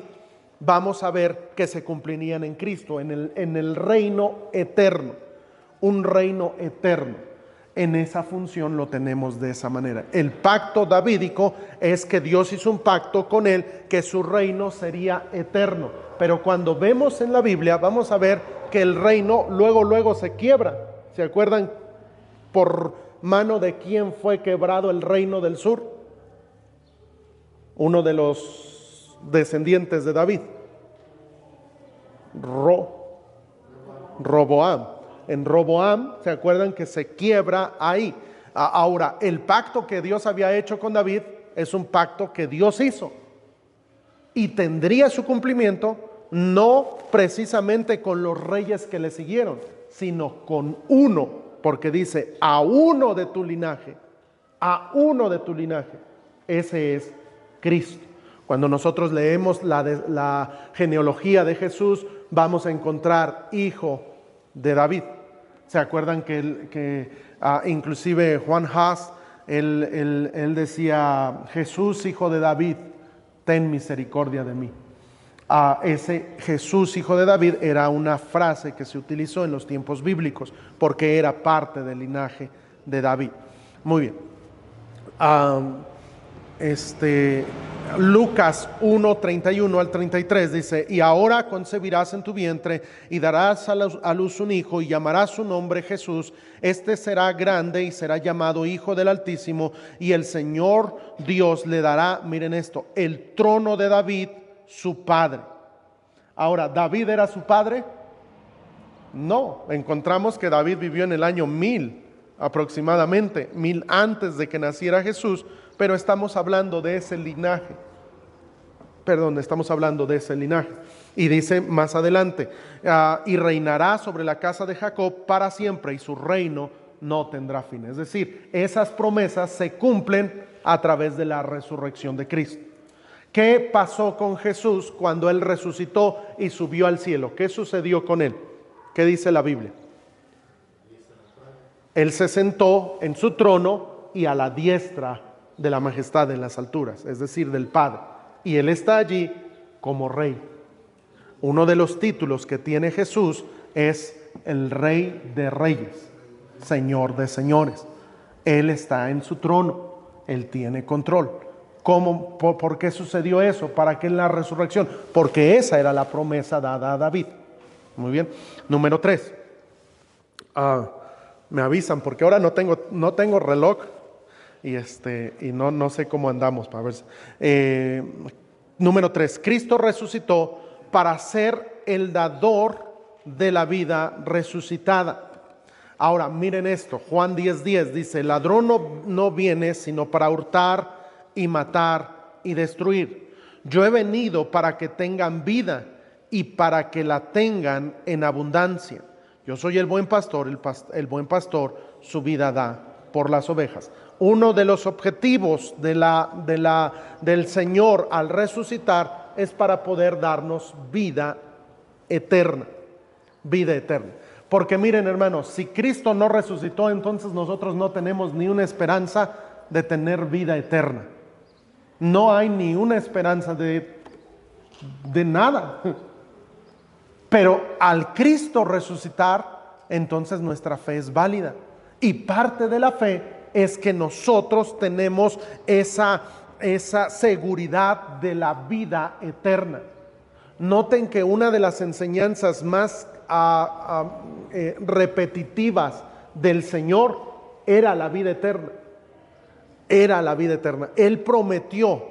Speaker 1: vamos a ver que se cumplirían en Cristo, en el reino eterno. Un reino eterno. En esa función lo tenemos de esa manera. El pacto davídico es que Dios hizo un pacto con él, que su reino sería eterno. Pero cuando vemos en la Biblia, vamos a ver que el reino luego se quiebra. ¿Se acuerdan por mano de quién fue quebrado el reino del sur? Uno de los descendientes de David, Roboam. En Roboam, ¿se acuerdan que se quiebra ahí? Ahora, el pacto que Dios había hecho con David es un pacto que Dios hizo. Y tendría su cumplimiento no precisamente con los reyes que le siguieron, sino con uno, porque dice, a uno de tu linaje, a uno de tu linaje. Ese es Cristo. Cuando nosotros leemos la genealogía de Jesús, vamos a encontrar hijo de David. ¿Se acuerdan que inclusive Juan Haas, él decía, Jesús, hijo de David, ten misericordia de mí? Ese Jesús, hijo de David, era una frase que se utilizó en los tiempos bíblicos, porque era parte del linaje de David. Muy bien. Lucas 1, 31 al 33 dice: y ahora concebirás en tu vientre y darás a luz un hijo y llamarás su nombre Jesús. Este será grande y será llamado Hijo del Altísimo, y el Señor Dios le dará, miren esto, el trono de David, su padre. Ahora, ¿David era su padre? No, encontramos que David vivió en el año 1000 aproximadamente, 1000 antes de que naciera Jesús, pero estamos hablando de ese linaje. Estamos hablando de ese linaje. Y dice más adelante, y reinará sobre la casa de Jacob para siempre, y su reino no tendrá fin. Es decir, esas promesas se cumplen a través de la resurrección de Cristo. ¿Qué pasó con Jesús cuando Él resucitó y subió al cielo? ¿Qué sucedió con Él? ¿Qué dice la Biblia? Él se sentó en su trono y a la diestra de la majestad en las alturas, es decir, del Padre. Y Él está allí como Rey. Uno de los títulos que tiene Jesús es el Rey de Reyes, Señor de Señores. Él está en su trono, Él tiene control. ¿Cómo? ¿Por qué sucedió eso? ¿Para qué en la resurrección? Porque esa era la promesa dada a David. Muy bien. Número 3. Me avisan porque ahora no tengo reloj y no sé cómo andamos para ver. Número 3. Cristo resucitó para ser el dador de la vida resucitada. Ahora miren esto, Juan 10:10 dice: el ladrón no viene sino para hurtar y matar y destruir. Yo he venido para que tengan vida y para que la tengan en abundancia. Yo soy el buen pastor, el buen pastor su vida da por las ovejas. Uno de los objetivos del Señor al resucitar es para poder darnos vida eterna. Vida eterna. Porque miren, hermanos, si Cristo no resucitó, entonces nosotros no tenemos ni una esperanza de tener vida eterna. No hay ni una esperanza de nada. Pero al Cristo resucitar, entonces nuestra fe es válida. Y parte de la fe es que nosotros tenemos esa seguridad de la vida eterna. Noten que una de las enseñanzas más repetitivas del Señor era la vida eterna. Era la vida eterna. Él prometió: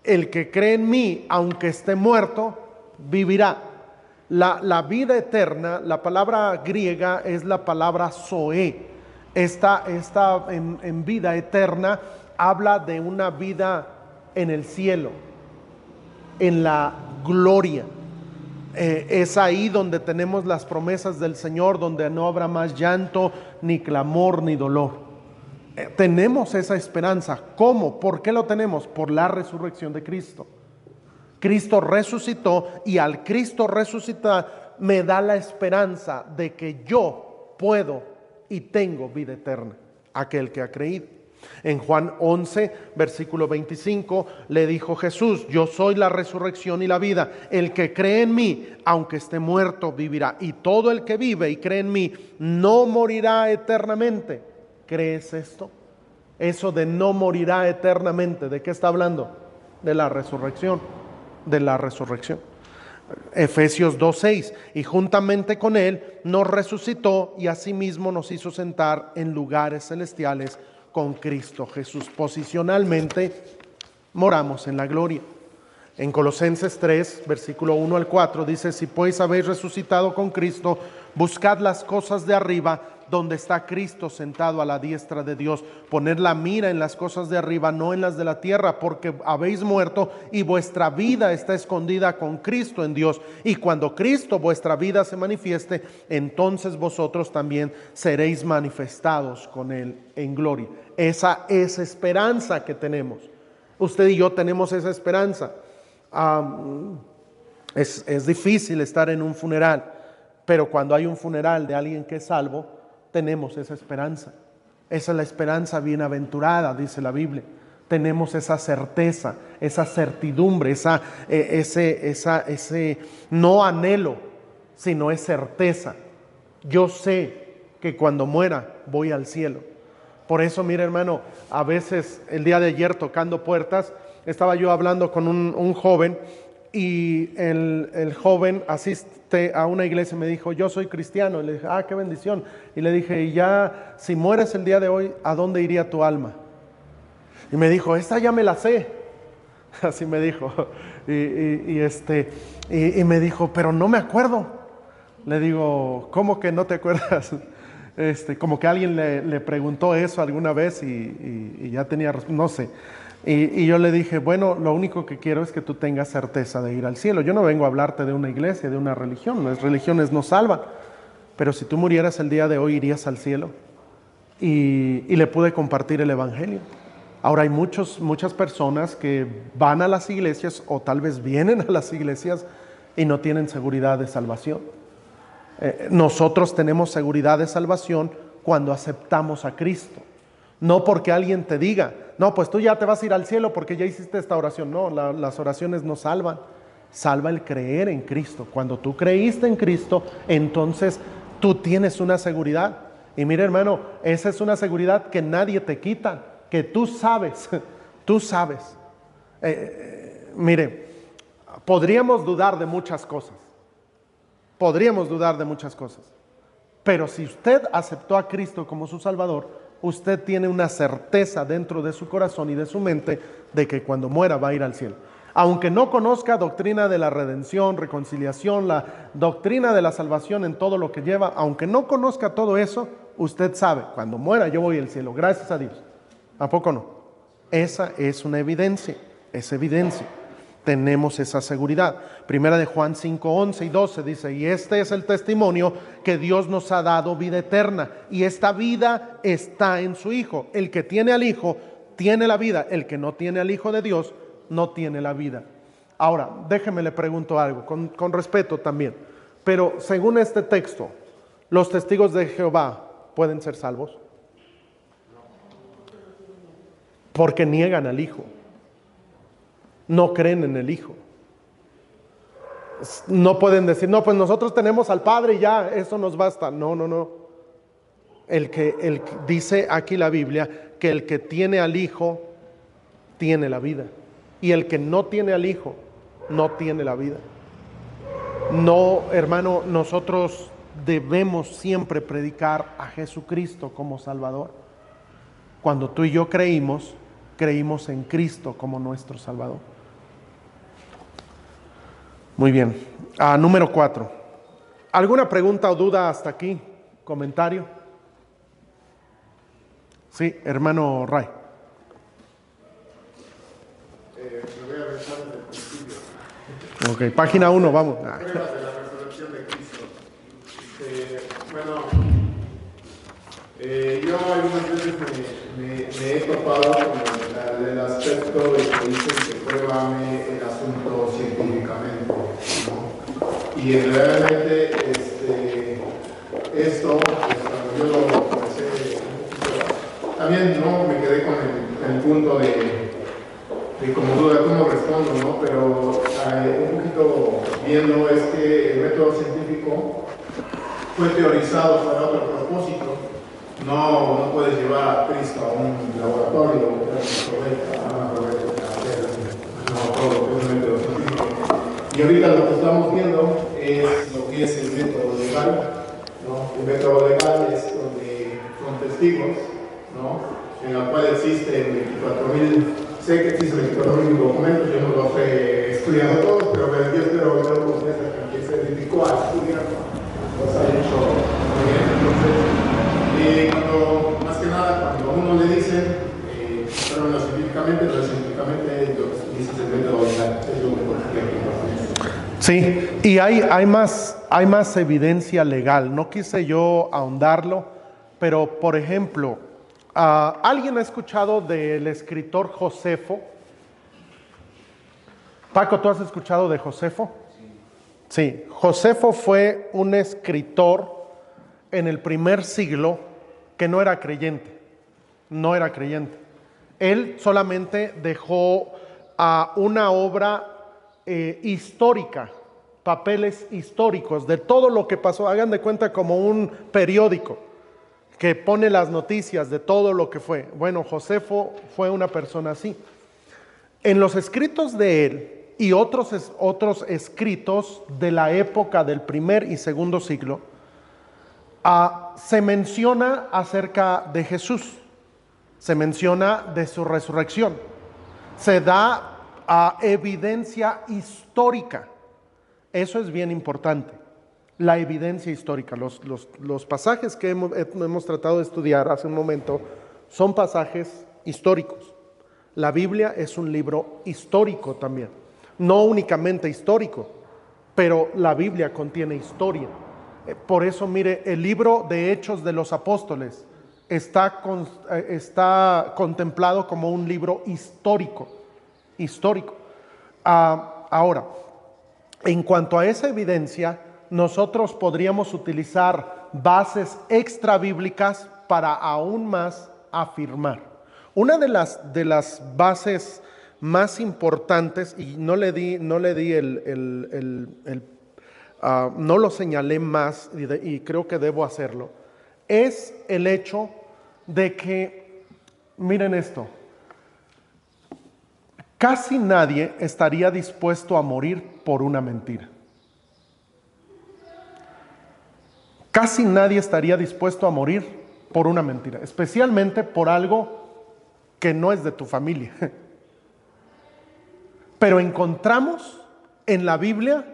Speaker 1: el que cree en mí, aunque esté muerto, vivirá. La vida eterna, la palabra griega es la palabra zoe. Esta en vida eterna habla de una vida en el cielo, en la gloria. Es ahí donde tenemos las promesas del Señor, donde no habrá más llanto, ni clamor, ni dolor. Tenemos esa esperanza. ¿Cómo? ¿Por qué lo tenemos? Por la resurrección de Cristo. Cristo resucitó, y al Cristo resucitar me da la esperanza de que yo puedo y tengo vida eterna, aquel que ha creído. En Juan 11, versículo 25, le dijo Jesús: yo soy la resurrección y la vida. El que cree en mí, aunque esté muerto, vivirá. Y todo el que vive y cree en mí no morirá eternamente. ¿Crees esto? Eso de no morirá eternamente, ¿de qué está hablando? De la resurrección. De la resurrección. Efesios 2:6, y juntamente con Él nos resucitó y asimismo nos hizo sentar en lugares celestiales con Cristo Jesús. Posicionalmente moramos en la gloria. En Colosenses 3, versículo 1 al 4 dice: si pues habéis resucitado con Cristo, buscad las cosas de arriba, donde está Cristo sentado a la diestra de Dios. Poned la mira en las cosas de arriba, no en las de la tierra, porque habéis muerto y vuestra vida está escondida con Cristo en Dios. Y cuando Cristo, vuestra vida, se manifieste, entonces vosotros también seréis manifestados con Él en gloria. Esa es esperanza que tenemos. Usted y yo tenemos esa esperanza. Es difícil estar en un funeral, pero cuando hay un funeral de alguien que es salvo, tenemos esa esperanza. Esa es la esperanza bienaventurada, dice la Biblia. Tenemos esa certeza, esa certidumbre, ese no anhelo, sino es certeza. Yo sé que cuando muera voy al cielo. Por eso, mire hermano, a veces el día de ayer tocando puertas, estaba yo hablando con un joven y el joven asiste a una iglesia y me dijo, yo soy cristiano. Y le dije, qué bendición. Y le dije, y ya, si mueres el día de hoy, ¿a dónde iría tu alma? Y me dijo, esta ya me la sé. Así me dijo. Y me dijo, pero no me acuerdo. Le digo, ¿cómo que no te acuerdas? Como que alguien le preguntó eso alguna vez y ya tenía, no sé. Y yo le dije, bueno, lo único que quiero es que tú tengas certeza de ir al cielo. Yo no vengo a hablarte de una iglesia, de una religión. Las religiones no salvan. Pero si tú murieras el día de hoy, irías al cielo. Y le pude compartir el evangelio. Ahora hay muchas personas que van a las iglesias o tal vez vienen a las iglesias y no tienen seguridad de salvación. Nosotros tenemos seguridad de salvación cuando aceptamos a Cristo. No porque alguien te diga, no, pues tú ya te vas a ir al cielo porque ya hiciste esta oración. No, las oraciones no salvan. Salva el creer en Cristo. Cuando tú creíste en Cristo, entonces tú tienes una seguridad. Y mire hermano, esa es una seguridad que nadie te quita, que tú sabes, tú sabes. Mire, podríamos dudar de muchas cosas. Podríamos dudar de muchas cosas. Pero si usted aceptó a Cristo como su Salvador, usted tiene una certeza dentro de su corazón y de su mente de que cuando muera va a ir al cielo. Aunque no conozca doctrina de la redención, reconciliación, la doctrina de la salvación en todo lo que lleva, aunque no conozca todo eso, usted sabe, cuando muera yo voy al cielo, gracias a Dios. ¿A poco no? Esa es una evidencia, es evidencia. Tenemos esa seguridad. Primera de Juan 5, 11 y 12 dice, y este es el testimonio que Dios nos ha dado vida eterna, y esta vida está en su Hijo. El que tiene al Hijo tiene la vida, el que no tiene al Hijo de Dios no tiene la vida. Ahora, déjeme le pregunto algo, con respeto también, pero según este texto, ¿los testigos de Jehová pueden ser salvos? Porque niegan al Hijo. No creen en el Hijo. No pueden decir, no, pues nosotros tenemos al Padre y ya, eso nos basta. No. Dice aquí la Biblia que el que tiene al Hijo tiene la vida. Y el que no tiene al Hijo no tiene la vida. No, hermano, nosotros debemos siempre predicar a Jesucristo como Salvador. Cuando tú y yo creímos en Cristo como nuestro Salvador. Muy bien. Número 4. ¿Alguna pregunta o duda hasta aquí? ¿Comentario? Sí, hermano Ray.
Speaker 3: Me voy a rezar desde el principio.
Speaker 1: Ok, página 1, vamos.
Speaker 3: Pruebas de la resurrección de Cristo. Yo algunas veces me he topado con el aspecto de que dicen que pruébame el asunto científicamente, ¿no? Y realmente esto, cuando yo lo comencé, también no me quedé con el punto de como duda cómo respondo, ¿no? Pero un poquito viendo es que el método científico fue teorizado para otro propósito. No puedes llevar a Cristo a un laboratorio, no todo lo que es un método científico. Y ahorita lo que estamos viendo es lo que es el método legal, ¿no? El método legal es donde son testigos, ¿no? En el cual existen 24.000, sé que existen 24.000 documentos, yo no los he estudiado todos, pero yo espero que todos que se dedicó a estudiar, los ha hecho muy bien. Entonces, más que nada, cuando a uno le dicen, pero no científicamente dices el método legal, es lo mejor que
Speaker 1: Sí, y hay más evidencia legal. No quise yo ahondarlo, pero por ejemplo, ¿alguien ha escuchado del escritor Josefo? Paco, ¿tú has escuchado de Josefo? Sí, Josefo fue un escritor en el primer siglo que no era creyente, no era creyente. Él solamente dejó una obra histórica, papeles históricos de todo lo que pasó. Hagan de cuenta como un periódico que pone las noticias de todo lo que fue. Bueno, Josefo fue una persona así. En los escritos de él y otros escritos de la época del primer y segundo siglo, se menciona acerca de Jesús, se menciona de su resurrección, se da evidencia histórica. Eso es bien importante, la evidencia histórica. Los pasajes que hemos tratado de estudiar hace un momento son pasajes históricos. La Biblia es un libro histórico también, no únicamente histórico, pero la Biblia contiene historia. Por eso, mire, el libro de Hechos de los Apóstoles está contemplado como un libro histórico. Ahora, en cuanto a esa evidencia, nosotros podríamos utilizar bases extra bíblicas para aún más afirmar. Una de las bases más importantes, y no lo señalé más, y creo que debo hacerlo, es el hecho de que, miren esto, casi nadie estaría dispuesto a morir por una mentira. Casi nadie estaría dispuesto a morir por una mentira, especialmente por algo que no es de tu familia. Pero encontramos en la Biblia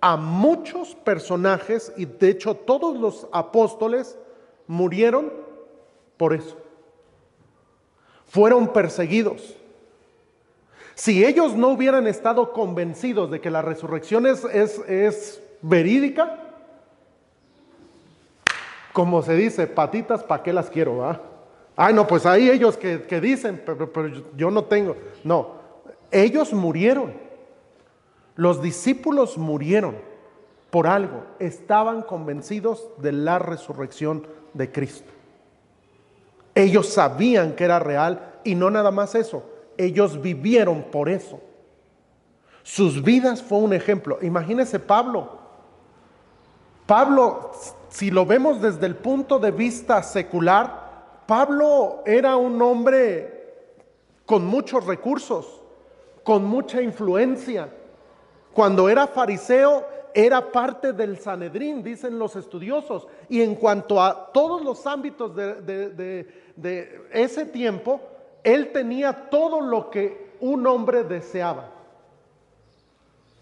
Speaker 1: a muchos personajes, y de hecho todos los apóstoles murieron por eso. Fueron perseguidos. Si ellos no hubieran estado convencidos de que la resurrección es verídica, como se dice, patitas, ¿para qué las quiero? ¿Va? Ay, no, pues hay ellos que dicen, pero yo no tengo. No, ellos murieron. Los discípulos murieron por algo. Estaban convencidos de la resurrección de Cristo. Ellos sabían que era real, y no nada más eso. Ellos vivieron por eso. Sus vidas fue un ejemplo. Imagínese Pablo. Pablo, si lo vemos desde el punto de vista secular, Pablo era un hombre con muchos recursos, con mucha influencia. Cuando era fariseo, era parte del Sanedrín, dicen los estudiosos. Y en cuanto a todos los ámbitos de ese tiempo, él tenía todo lo que un hombre deseaba.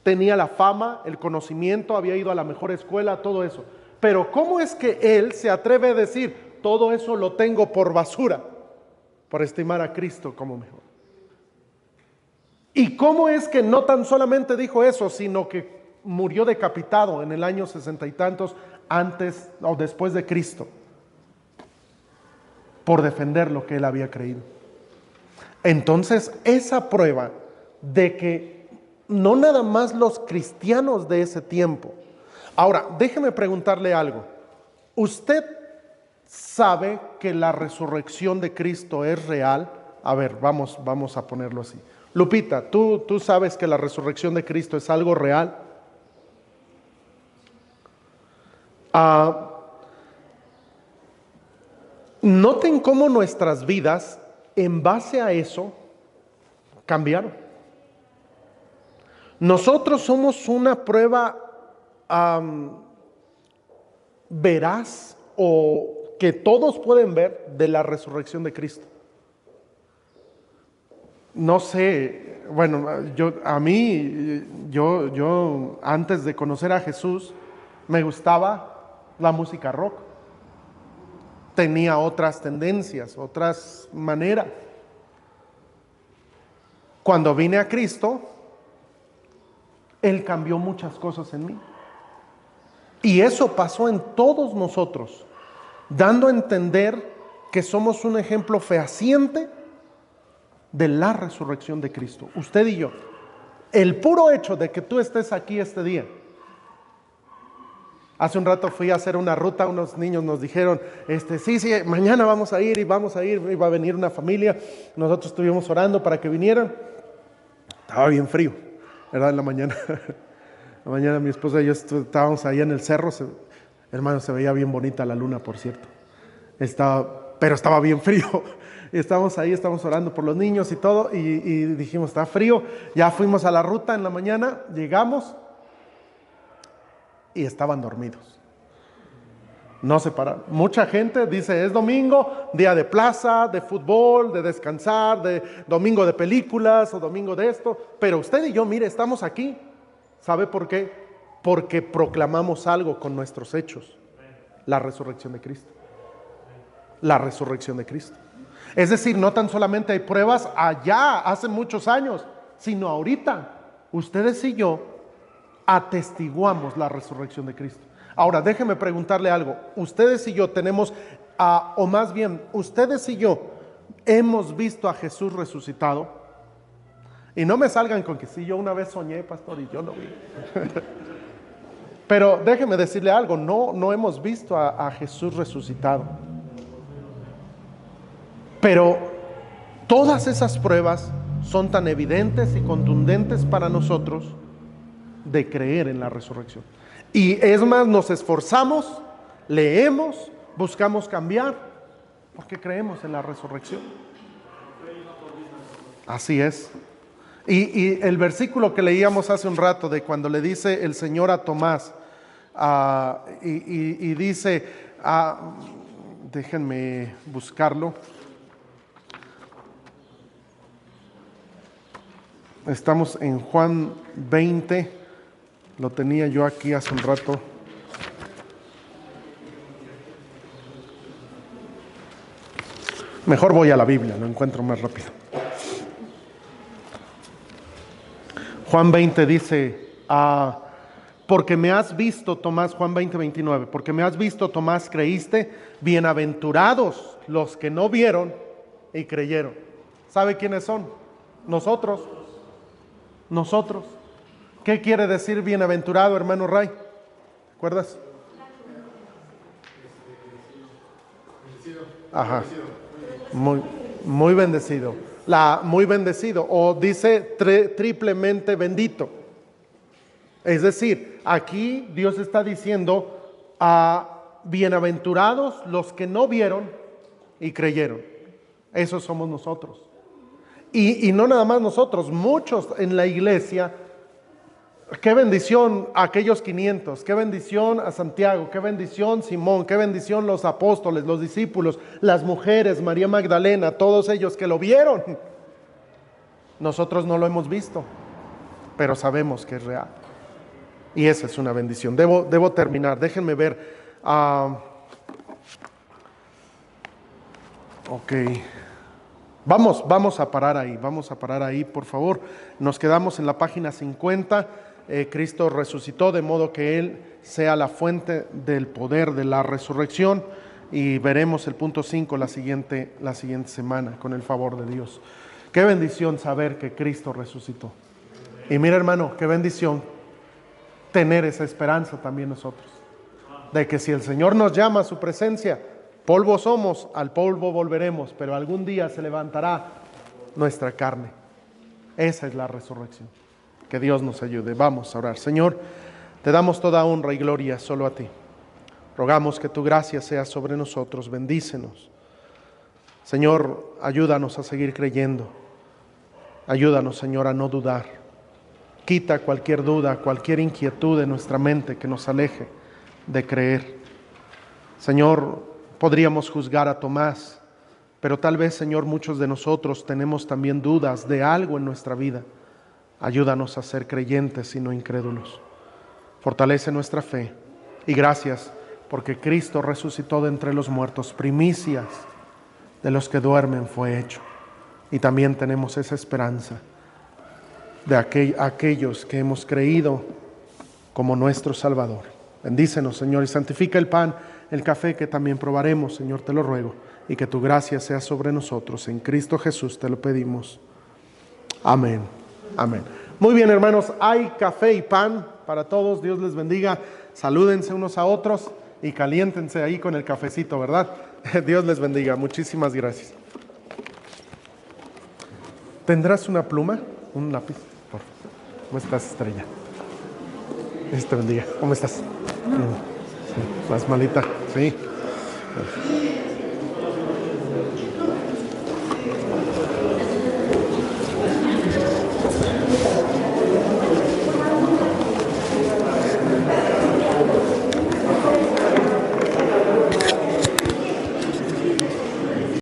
Speaker 1: Tenía la fama, el conocimiento, había ido a la mejor escuela, todo eso. Pero ¿cómo es que él se atreve a decir, todo eso lo tengo por basura, por estimar a Cristo como mejor? ¿Y cómo es que no tan solamente dijo eso, sino que murió decapitado en el año 60 y tantos antes o después de Cristo, por defender lo que él había creído? Entonces, esa prueba de que no nada más los cristianos de ese tiempo. Ahora, déjeme preguntarle algo. ¿Usted sabe que la resurrección de Cristo es real? A ver, vamos a ponerlo así. Lupita, ¿tú sabes que la resurrección de Cristo es algo real? Noten cómo nuestras vidas, en base a eso, cambiaron. Nosotros somos una prueba veraz, o que todos pueden ver, de la resurrección de Cristo. No sé, bueno, yo antes de conocer a Jesús, me gustaba la música rock. Tenía otras tendencias, otras maneras. Cuando vine a Cristo, Él cambió muchas cosas en mí. Y eso pasó en todos nosotros, dando a entender que somos un ejemplo fehaciente de la resurrección de Cristo, usted y yo. El puro hecho de que tú estés aquí este día. Hace un rato fui a hacer una ruta, unos niños nos dijeron, sí, mañana vamos a ir, iba a venir una familia, nosotros estuvimos orando para que vinieran. Estaba bien frío, ¿verdad? En la mañana. La mañana mi esposa y yo estábamos ahí en el cerro, hermano, se veía bien bonita la luna, por cierto. Pero estaba bien frío. Y estábamos ahí, estábamos orando por los niños y todo, y dijimos, está frío. Ya fuimos a la ruta en la mañana, llegamos y estaban dormidos. No se pararon. Mucha gente dice, es domingo, día de plaza, de fútbol, de descansar, de domingo de películas o domingo de esto. Pero usted y yo, mire, estamos aquí. ¿Sabe por qué? Porque proclamamos algo con nuestros hechos. La resurrección de Cristo. La resurrección de Cristo. Es decir, no tan solamente hay pruebas allá, hace muchos años, sino ahorita. Ustedes y yo atestiguamos la resurrección de Cristo. Ahora, déjeme preguntarle algo. Ustedes y yo tenemos, o más bien, ustedes y yo hemos visto a Jesús resucitado. Y no me salgan con que sí, yo una vez soñé, pastor, y yo lo vi. Pero déjeme decirle algo, no hemos visto a Jesús resucitado. Pero todas esas pruebas son tan evidentes y contundentes para nosotros de creer en la resurrección. Y es más, nos esforzamos, leemos, buscamos cambiar, porque creemos en la resurrección. Así es. Y el versículo que leíamos hace un rato, de cuando le dice el Señor a Tomás, y dice, déjenme buscarlo. Estamos en Juan 20, lo tenía yo aquí hace un rato. Mejor voy a la Biblia, lo encuentro más rápido. Juan 20 dice, porque me has visto, Tomás, Juan 20, 29, porque me has visto, Tomás, creíste, bienaventurados los que no vieron y creyeron. ¿Sabe quiénes son? Nosotros. ¿Qué quiere decir bienaventurado, hermano Ray? ¿Te acuerdas? Ajá. Muy bendecido. Muy bendecido. O dice triplemente bendito. Es decir, aquí Dios está diciendo bienaventurados los que no vieron y creyeron. Esos somos nosotros. Y no nada más nosotros, muchos en la iglesia. Qué bendición a aquellos 500, qué bendición a Santiago, qué bendición Simón, qué bendición los apóstoles, los discípulos, las mujeres, María Magdalena, todos ellos que lo vieron. Nosotros no lo hemos visto, pero sabemos que es real. Y esa es una bendición. Debo terminar, déjenme ver. Ok. Vamos a parar ahí, por favor. Nos quedamos en la página 50. Cristo resucitó, de modo que Él sea la fuente del poder de la resurrección. Y veremos el punto 5 la siguiente semana, con el favor de Dios. Qué bendición saber que Cristo resucitó. Y mira, hermano, qué bendición tener esa esperanza también nosotros. De que si el Señor nos llama a su presencia, polvo somos, al polvo volveremos, pero algún día se levantará nuestra carne. Esa es la resurrección. Que Dios nos ayude. Vamos a orar. Señor, te damos toda honra y gloria solo a ti. Rogamos que tu gracia sea sobre nosotros. Bendícenos. Señor, ayúdanos a seguir creyendo. Ayúdanos, Señor, a no dudar. Quita cualquier duda, cualquier inquietud de nuestra mente que nos aleje de creer. Señor, podríamos juzgar a Tomás, pero tal vez, Señor, muchos de nosotros tenemos también dudas de algo en nuestra vida. Ayúdanos a ser creyentes y no incrédulos. Fortalece nuestra fe y gracias porque Cristo resucitó de entre los muertos, primicias de los que duermen fue hecho. Y también tenemos esa esperanza de aquellos que hemos creído como nuestro Salvador. Bendícenos, Señor, y santifica el pan, el café que también probaremos, Señor, te lo ruego, y que tu gracia sea sobre nosotros. En Cristo Jesús te lo pedimos. Amén. Amén. Muy bien, hermanos, hay café y pan para todos. Dios les bendiga. Salúdense unos a otros y caliéntense ahí con el cafecito, ¿verdad? Dios les bendiga. Muchísimas gracias. ¿Tendrás una pluma? ¿Un lápiz? Por favor. ¿Cómo estás, Estrella? Dios te bendiga. ¿Cómo estás? Bien. Sí. ¿Estás malita? Sí.